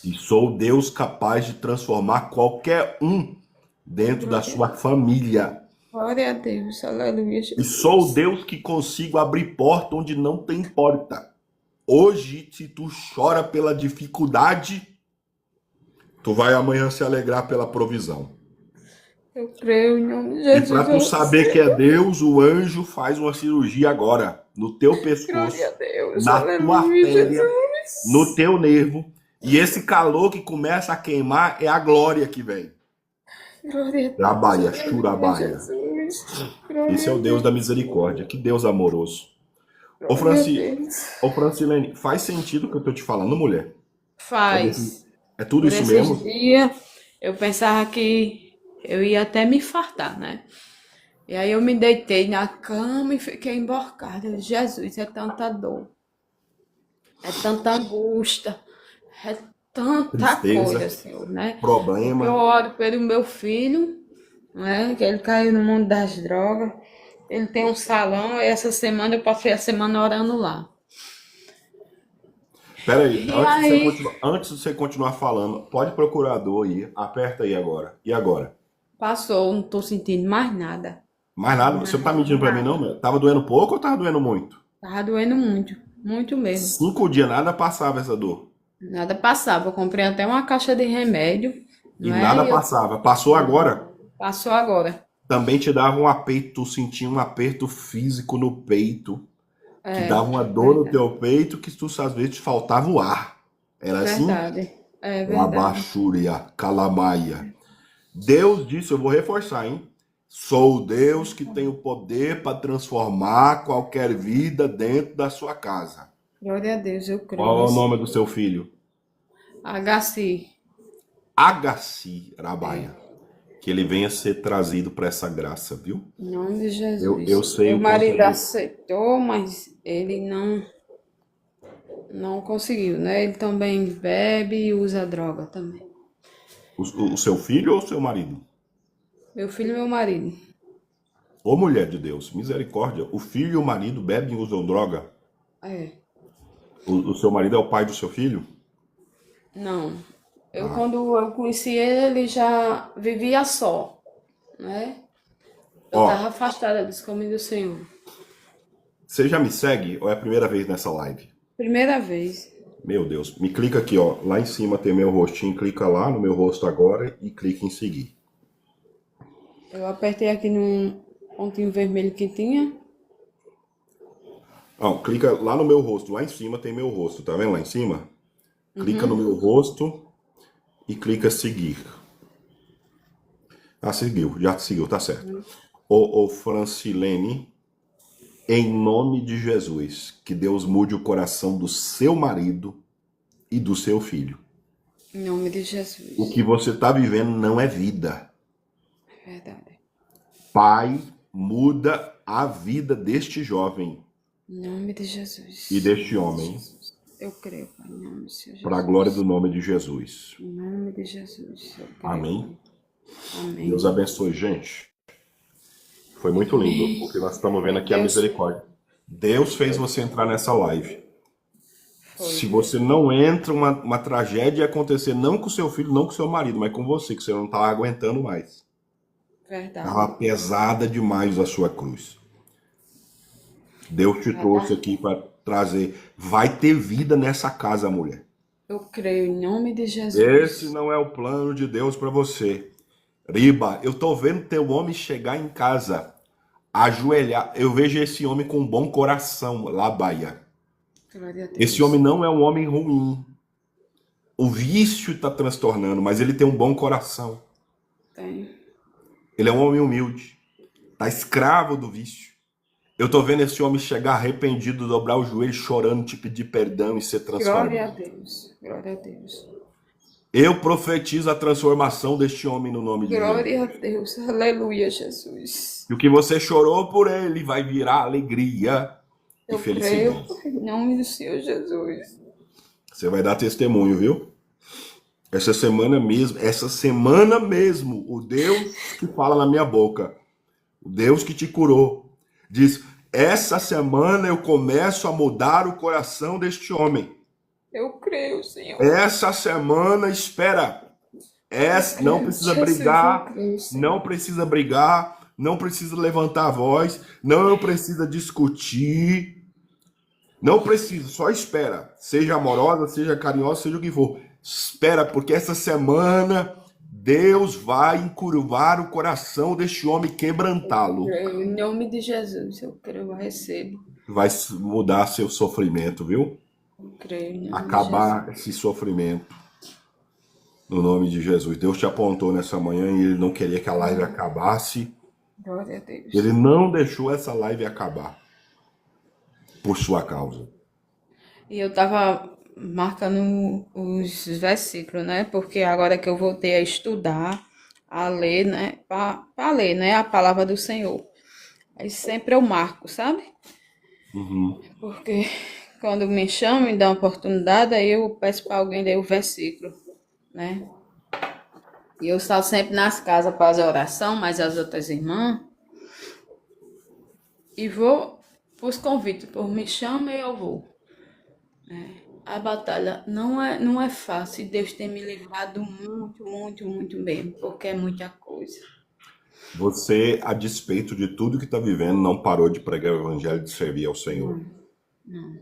E sou o Deus capaz de transformar qualquer um dentro da Glória, sua família. glória a Deus. Aleluia, E sou o Jesus. Deus que consigo abrir porta onde não tem porta. Hoje, se tu chora pela dificuldade, tu vai amanhã se alegrar pela provisão. Eu creio em nome de E para Jesus. tu Eu saber que é recebo. Deus, o anjo faz uma cirurgia agora no teu Glória pescoço, a Deus. na tua Aleluia, artéria, no Jesus. teu nervo. E esse calor que começa a queimar é a glória que vem. Glória a Deus. Trabalha, Aleluia, churabaia. Jesus. Esse é Glória a o Deus da Deus. misericórdia. Que Deus amoroso. Ô, Glória a Deus. Ô Francilene, faz sentido o que eu tô te falando, mulher? Faz. É tudo Por isso esses mesmo? dias, eu pensava que eu ia até me fartar, né? E aí eu me deitei na cama e fiquei emborcada. Eu, Jesus, é tanta dor, é tanta angústia, é tanta Tristeza, coisa, Senhor, né? Porque eu problema. oro pelo meu filho, né? Que ele caiu no mundo das drogas. Ele tem um salão, e essa semana eu passei a semana orando lá. Pera aí, E aí, antes de você continuar falando, pode procurar a dor aí, aperta aí agora. E agora? passou, não tô sentindo mais nada. Mais nada, você não tá Nada, mentindo pra mim não, nada. meu? Tava doendo pouco ou tava doendo muito? Tava doendo muito, muito mesmo. 5 dias nada passava essa dor. Nada passava. Eu comprei até uma caixa de remédio, E não é? nada E eu passava. Passou agora? passou agora. Também te dava um aperto, tu sentia um aperto físico no peito, que É, dava uma dor no verdade. teu peito que tu às vezes te faltava o ar. Era assim? Verdade. É verdade. Labachúria, calamaia. Deus disse, eu vou reforçar, hein? Sou o Deus que tem o poder para transformar qualquer vida dentro da sua casa. Glória a Deus, eu creio Qual é o nisso. nome do seu filho? Agaci. Agaci Rabaia. É. Que ele venha ser trazido para essa graça, viu? Em nome de Eu Jesus. sei Meu o quanto marido aceitou, mas ele não conseguiu, né? Ele também bebe e usa droga também. o seu filho ou o seu marido? Meu filho e meu marido. Ô mulher de Deus, misericórdia. O filho e o marido bebem e usam droga. É. O seu marido é o pai do seu filho? Não. Quando eu conheci ele já vivia só, né? Eu Ó, tava afastada dos caminhos do Senhor. você já me segue ou é a primeira vez nessa live? Primeira vez. Meu Deus, me clica aqui, ó. Lá em cima tem meu rostinho, clica lá no meu rosto agora e clica em seguir. Eu apertei aqui num pontinho vermelho que tinha. Ó, clica lá no meu rosto, lá em cima tem meu rosto, tá vendo lá em cima? Clica no meu rosto e clica seguir. Ah, seguiu, já seguiu, tá certo. Ô Francilene, em nome de Jesus, que Deus mude o coração do seu marido e do seu filho. Em nome de O Jesus. que você está vivendo não é vida. É verdade. Pai, muda a vida deste jovem Em nome de Jesus. e deste homem, Eu creio, Pai. Em nome de Jesus. para a glória do nome de Jesus. Em nome de Jesus. Eu creio. Amém? Amém. Deus abençoe, gente. Foi muito lindo, porque nós estamos vendo aqui a misericórdia. Deus fez você entrar nessa live. Se você não entra, uma tragédia ia acontecer, não com seu filho, não com seu marido, mas com você, que você não estava aguentando mais. Verdade. Estava pesada demais a sua cruz. Deus te trouxe aqui para trazer. Vai ter vida nessa casa, mulher. Eu creio em nome de Jesus. Esse não é o plano de Deus para você. Riba, eu tô vendo teu homem chegar em casa, ajoelhar. Eu vejo esse homem com um bom coração, Labaia. Glória a Deus. Esse homem não é um homem ruim. O vício está transtornando, mas ele tem um bom coração. Tem. Ele é um homem humilde. Tá escravo do vício. Eu tô vendo esse homem chegar arrependido, dobrar o joelho, chorando, te pedir perdão e ser transformado. Glória a Deus. Glória a Deus. Eu profetizo a transformação deste homem no nome de Jesus. Glória a Deus. Aleluia, Jesus. E o que você chorou por ele vai virar alegria e Eu felicidade. creio em nome do Senhor Jesus. Você vai dar testemunho, viu? Essa semana mesmo, o Deus que fala na minha boca, o Deus que te curou, diz: essa semana eu começo a mudar o coração deste homem. Eu creio, Senhor. Essa semana, espera. Não precisa Jesus, brigar, eu creio, Senhor. não precisa brigar, não precisa levantar a voz, não precisa discutir. Não precisa, só espera. Seja amorosa, seja carinhosa, seja o que for. Espera, porque essa semana Deus vai encurvar o coração deste homem, quebrantá-lo. Creio em nome de Jesus. Eu creio, eu recebo. Vai mudar seu sofrimento, viu? Eu creio em nome Acabar esse sofrimento. No nome de Jesus. Deus te apontou nessa manhã e Ele não queria que a live acabasse. de Jesus. Glória a Deus. Ele não deixou essa live acabar. Por sua causa. E eu tava marcando os versículos, né? Porque agora que eu voltei a estudar, a ler, né? Para ler, né? A palavra do Senhor. Aí sempre eu marco, sabe? Porque quando me chamam e dão oportunidade, aí eu peço para alguém ler o versículo, né? E eu estava sempre nas casas para fazer oração, mas as outras irmãs. E vou os convites, por me chama e eu vou. A batalha não é fácil. Deus tem me livrado muito, muito, muito mesmo, porque é muita coisa. Você, a despeito de tudo que está vivendo, não parou de pregar o evangelho, de servir ao Senhor. Não.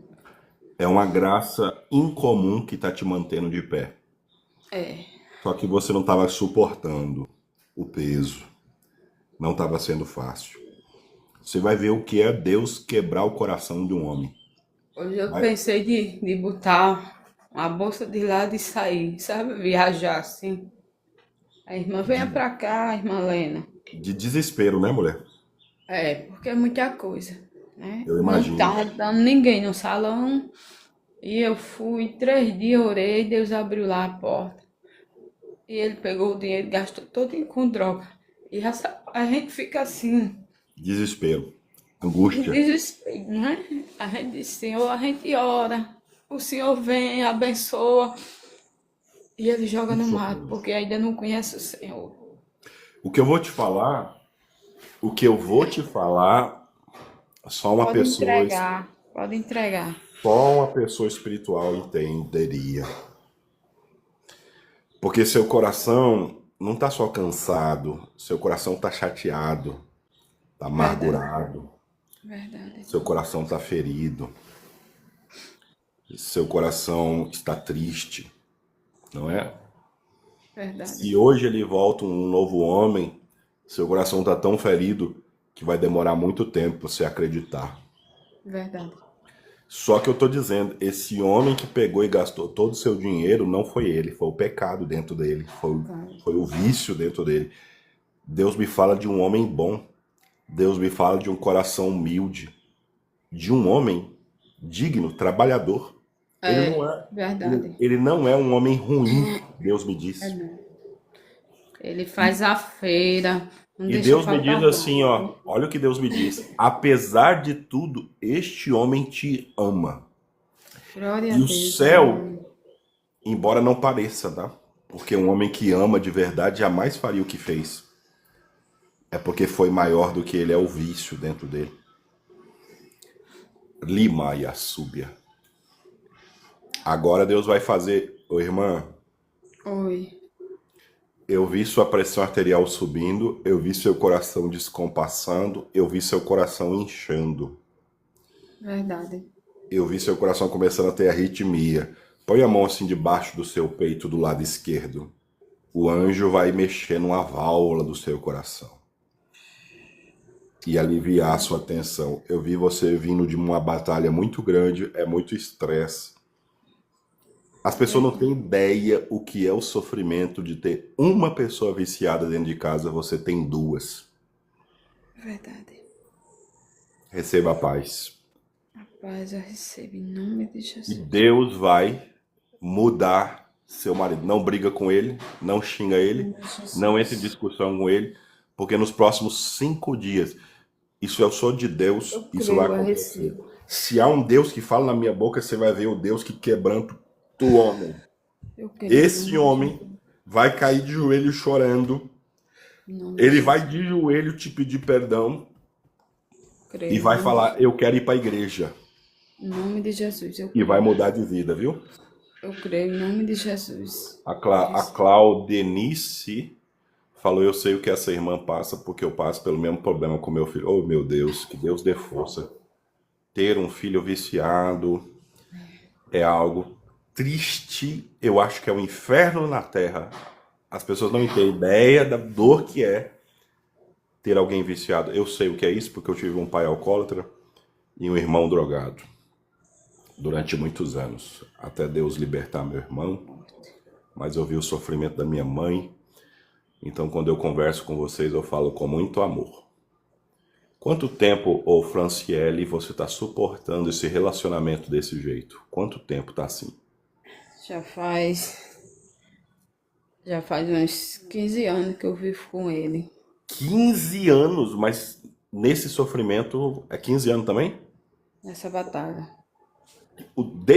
É uma graça incomum que está te mantendo de pé. É, Só que você não estava suportando o peso. Não estava sendo fácil. Você vai ver o que é Deus quebrar o coração de um homem. hoje eu pensei de botar uma bolsa de lado e sair, sabe? Viajar assim. A irmã, venha pra cá, irmã Lena. De desespero, né, mulher? É, porque é muita coisa, né? Eu Não imagino. tava dando ninguém no salão. E eu fui 3 dias, orei, Deus abriu lá a porta. E ele pegou o dinheiro e gastou todo com droga. E a gente fica assim, Desespero. em Angústia. desespero, né? A gente diz, Senhor, a gente ora. O Senhor vem, abençoa. E ele joga no mato, porque ainda não conhece o Senhor. O que eu vou te falar, o que eu vou te falar, Pode entregar, pode entregar. só uma pessoa espiritual entenderia. Porque seu coração não tá só cansado, seu coração tá chateado, tá Verdade, amargurado, verdade, seu coração tá ferido, seu coração está triste, não é? verdade, Se hoje ele volta um novo homem, seu coração tá tão ferido que vai demorar muito tempo para você acreditar. verdade. Só que eu tô dizendo, esse homem que pegou e gastou todo o seu dinheiro não foi ele, foi o pecado dentro dele, foi o vício dentro dele. Deus me fala de um homem bom, Deus me fala de um coração humilde, de um homem digno, trabalhador. Ele não É, é, verdade. ele não é um homem ruim, Deus me diz. Ele faz a feira, não E deixa Deus me diz faltar assim, nada. ó, olha o que Deus me diz. Apesar de tudo, este homem te ama. Glória a E o Deus, céu, amém. embora não pareça, tá? Porque um homem que ama de verdade jamais faria o que fez. É porque foi maior do que ele, é o vício dentro dele. Lima e Assúbia. Agora Deus vai fazer, ô irmã, Oi, eu vi sua pressão arterial subindo, eu vi seu coração descompassando, eu vi seu coração inchando, verdade. eu vi seu coração começando a ter arritmia. Põe a mão assim debaixo do seu peito do lado esquerdo. O anjo vai mexer numa válvula do seu coração e aliviar a sua tensão. Eu vi você vindo de uma batalha muito grande, é muito estresse. As pessoas não têm ideia o que é o sofrimento de ter uma pessoa viciada dentro de casa, você tem duas. Verdade. Receba a paz. A paz eu recebo em nome de E Jesus. Deus vai mudar seu marido. Não briga com ele, não xinga Em ele, nome de não entre em Jesus. discussão com ele, porque nos próximos 5 dias, isso é o som de Deus, Eu isso vai creio, eu acontecer. recebo. Se há um Deus que fala na minha boca, você vai ver o Deus que quebranta o homem. Eu creio em Esse nome de homem Jesus. vai cair de joelho chorando. Em nome de Ele vai Jesus. de joelho te pedir perdão Creio e em vai nome de falar: Jesus. eu quero ir para a igreja. Em nome de Jesus, eu E vai creio. mudar de vida, viu? Eu creio em nome de Jesus. A Claudenice falou: eu sei o que essa irmã passa, porque eu passo pelo mesmo problema com meu filho. Oh, meu Deus, que Deus dê força. Ter um filho viciado é algo triste. Eu acho que é um inferno na terra. As pessoas não têm ideia da dor que é ter alguém viciado. Eu sei o que é isso, porque eu tive um pai alcoólatra e um irmão drogado durante muitos anos, até Deus libertar meu irmão, mas eu vi o sofrimento da minha mãe, então quando eu converso com vocês eu falo com muito amor. Quanto tempo, ô Franciele, você está suportando esse relacionamento desse jeito? Quanto tempo tá assim? Já faz, já faz uns 15 anos que eu vivo com ele. 15 anos, mas nesse sofrimento é 15 anos também? Nessa batalha.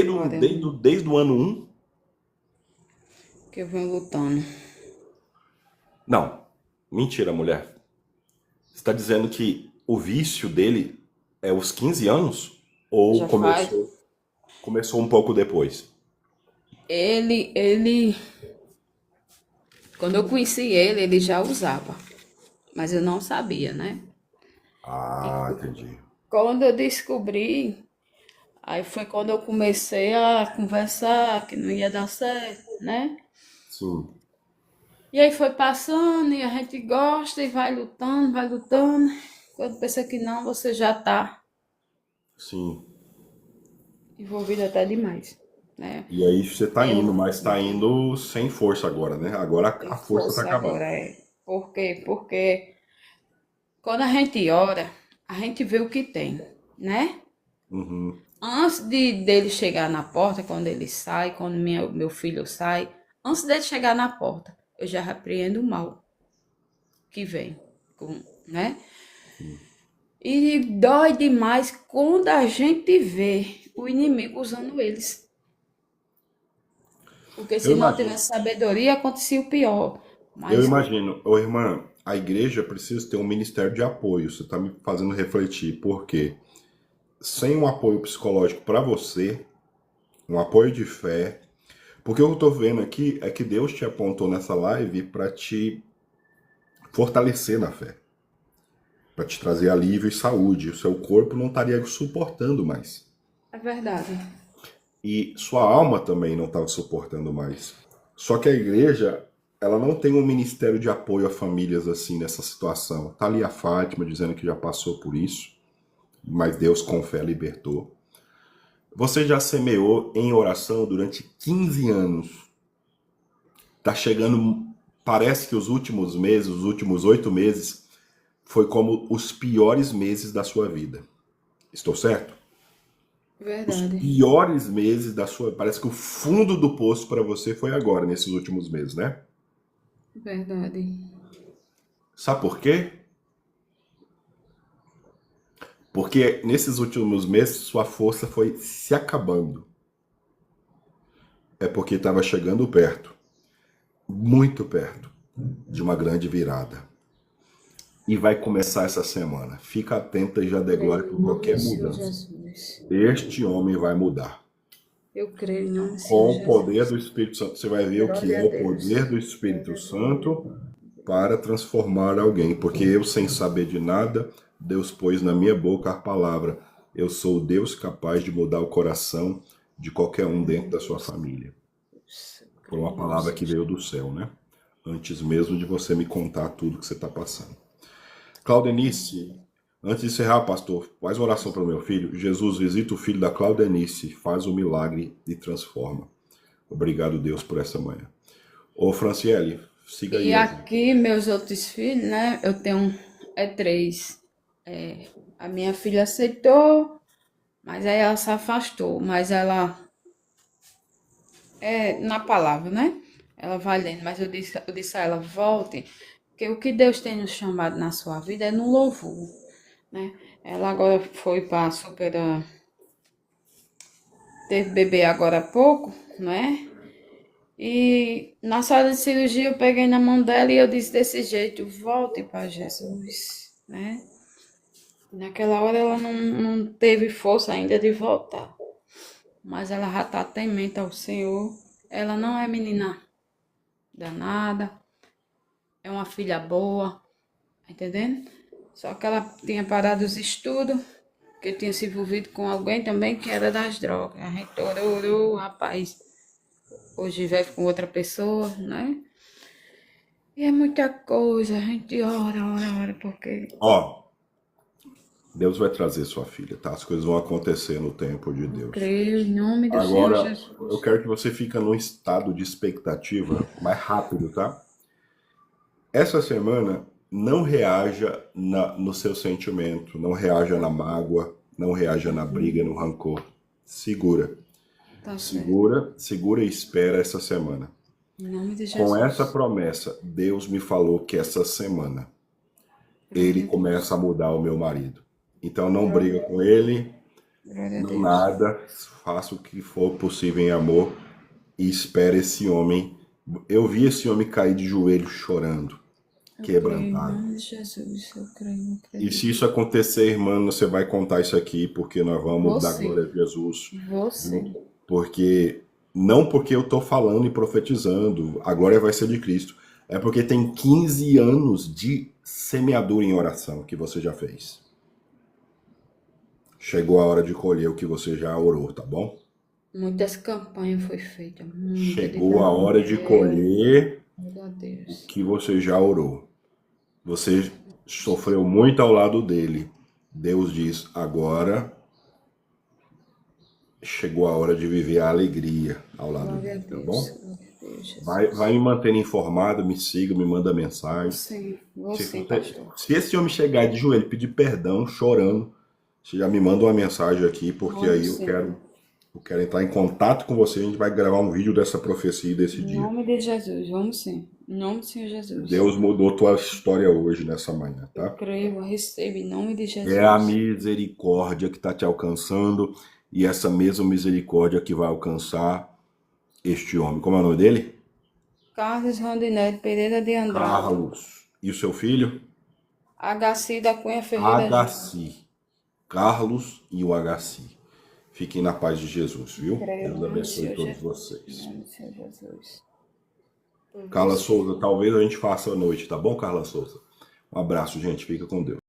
Glória a Deus. Desde o ano 1? Que eu venho lutando. Não, mentira, mulher. Você está dizendo que o vício dele é os 15 anos? Ou Já faz. começou um pouco depois? Ele, quando eu conheci ele já usava. Mas eu não sabia, né? Ah, entendi. Quando eu descobri, aí foi quando eu comecei a conversar que não ia dar certo, né? Sim, E aí foi passando e a gente gosta e vai lutando, vai lutando. Quando pensa que não, você já tá sim. envolvido até demais. né? E aí você tá indo, Eu mas tá indo sem força agora, né? Agora a tenho força tá força acabando. agora, Por quê? Porque quando a gente ora, a gente vê o que tem, né? Uhum. Antes dele chegar na porta, quando ele sai, quando meu filho sai, antes dele chegar na porta, eu já repreendo o mal que vem, né? E dói demais quando a gente vê o inimigo usando eles. Porque Eu se não imagino. tivesse sabedoria, acontecia o pior. Eu Mas imagino. Ô, irmã, a igreja precisa ter um ministério de apoio. Você tá me fazendo refletir. Por quê? Sem um apoio psicológico para você, um apoio de fé. Porque o que eu tô vendo aqui é que Deus te apontou nessa live para te fortalecer na fé, para te trazer alívio e saúde. O seu corpo não estaria suportando mais. é verdade. E sua alma também não estava suportando mais. Só que a igreja, ela não tem um ministério de apoio a famílias assim nessa situação. Tá ali a Fátima dizendo que já passou por isso, mas Deus com fé libertou. Você já semeou em oração durante 15 anos. Tá chegando, parece que os últimos meses, os últimos 8 meses, foi como os piores meses da sua vida. Estou certo? Os Verdade. piores meses da sua. Parece que o fundo do poço para você foi agora, nesses últimos meses, né? Verdade. Sabe por quê? Porque nesses últimos meses sua força foi se acabando. É porque estava chegando perto, muito perto, de uma grande virada. E vai começar essa semana. Fica atenta e já dê glória Creio por em nome qualquer do Senhor mudança. Jesus. Este homem vai mudar. Eu creio em nome do Senhor Com o poder Jesus. do Espírito Santo. Você vai ver o que Glória é a o poder Deus. do Espírito Glória a Deus. Santo para transformar alguém. Porque eu, sem saber de nada, Deus pôs na minha boca a palavra. Eu sou o Deus capaz de mudar o coração de qualquer um Glória a dentro da sua Deus. família. Eu Por creio uma em nome do palavra que Senhor veio do Jesus. céu, né? Antes mesmo de você me contar tudo que você está passando. Claudenice, antes de encerrar, pastor, faz uma oração para o meu filho. Jesus, visita o filho da Claudenice, faz o milagre e transforma. Obrigado, Deus, por essa manhã. Ô, Franciele, siga aí E o exemplo. aqui, meus outros filhos, né? Eu tenho três. A minha filha aceitou, mas aí ela se afastou. Mas ela na palavra, né? Ela vai lendo. Mas eu disse a ela, volte, porque o que Deus tem nos chamado na sua vida é no louvor, né? Ela agora foi para super. Teve bebê agora há pouco, né? E na sala de cirurgia eu peguei na mão dela e eu disse desse jeito, volte para Jesus, né? Naquela hora ela não teve força ainda de voltar, mas ela já está temente ao Senhor. Ela não é menina danada, é uma filha boa, tá entendendo? Só que ela tinha parado os estudos, que tinha se envolvido com alguém também que era das drogas. A gente orou, rapaz, hoje vive com outra pessoa, né? E é muita coisa, a gente ora, porque Ó, Deus vai trazer sua filha, tá? As coisas vão acontecer no tempo de eu Deus. creio em nome do Senhor Agora, eu Jesus. quero que você fique num estado de expectativa mais rápido, tá? Essa semana, não reaja no seu sentimento, não reaja na mágoa, não reaja na briga, no rancor. Segura, Tá certo. segura, segura e espera essa semana. Em nome de Com essa Jesus. promessa, Deus me falou que essa semana ele Glória a começa a Deus. mudar o meu marido. Então não briga Glória, com ele, glória a não Deus. nada, faça o que for possível em amor e espere esse homem. Eu vi esse homem cair de joelho chorando, Eu creio em quebrantado. nome de Jesus. Eu creio, eu E se acredito. isso acontecer, irmã, você vai contar isso aqui, porque nós vamos dar glória Você, a Jesus. você. Porque, não porque eu estou falando e profetizando, a glória vai ser de Cristo. É porque tem 15 anos de semeadura em oração que você já fez. Chegou a hora de colher o que você já orou, tá bom? Muitas campanhas foi feita, muita de Chegou a hora de Belial. colher Glória a o Deus. que você já orou. Você sofreu muito ao lado dele. Deus diz: agora chegou a hora de viver a alegria ao lado Glória a dele, tá Deus. bom? Glória a Deus, Jesus. Vai me mantendo informado, me siga, me manda mensagem. Sim, Se, você, pastor. se esse homem chegar de joelho e pedir perdão, chorando, você já me manda uma mensagem aqui, porque Mando aí eu sim. quero entrar em contato com você. A gente vai gravar um vídeo dessa profecia desse Em dia. nome de Jesus, vamos sim. Em nome do Senhor Jesus. Deus mudou tua história hoje, nessa manhã, Eu tá? creio, eu recebo em nome de Jesus. É a misericórdia que está te alcançando e essa mesma misericórdia que vai alcançar este homem. Como é o nome dele? Carlos Rondinelli Pereira de Andrade. Carlos. E o seu filho? Agaci da Cunha Ferreira Júnior. Agaci. Carlos e o Agaci. Fiquem na paz de Jesus, viu? Creio, Deus em nome do abençoe Senhor todos Jesus. vocês. Em nome do Senhor Jesus. Por Carla você. Souza, talvez a gente faça à noite, tá bom, Carla Souza? Um abraço, gente. Fica com Deus.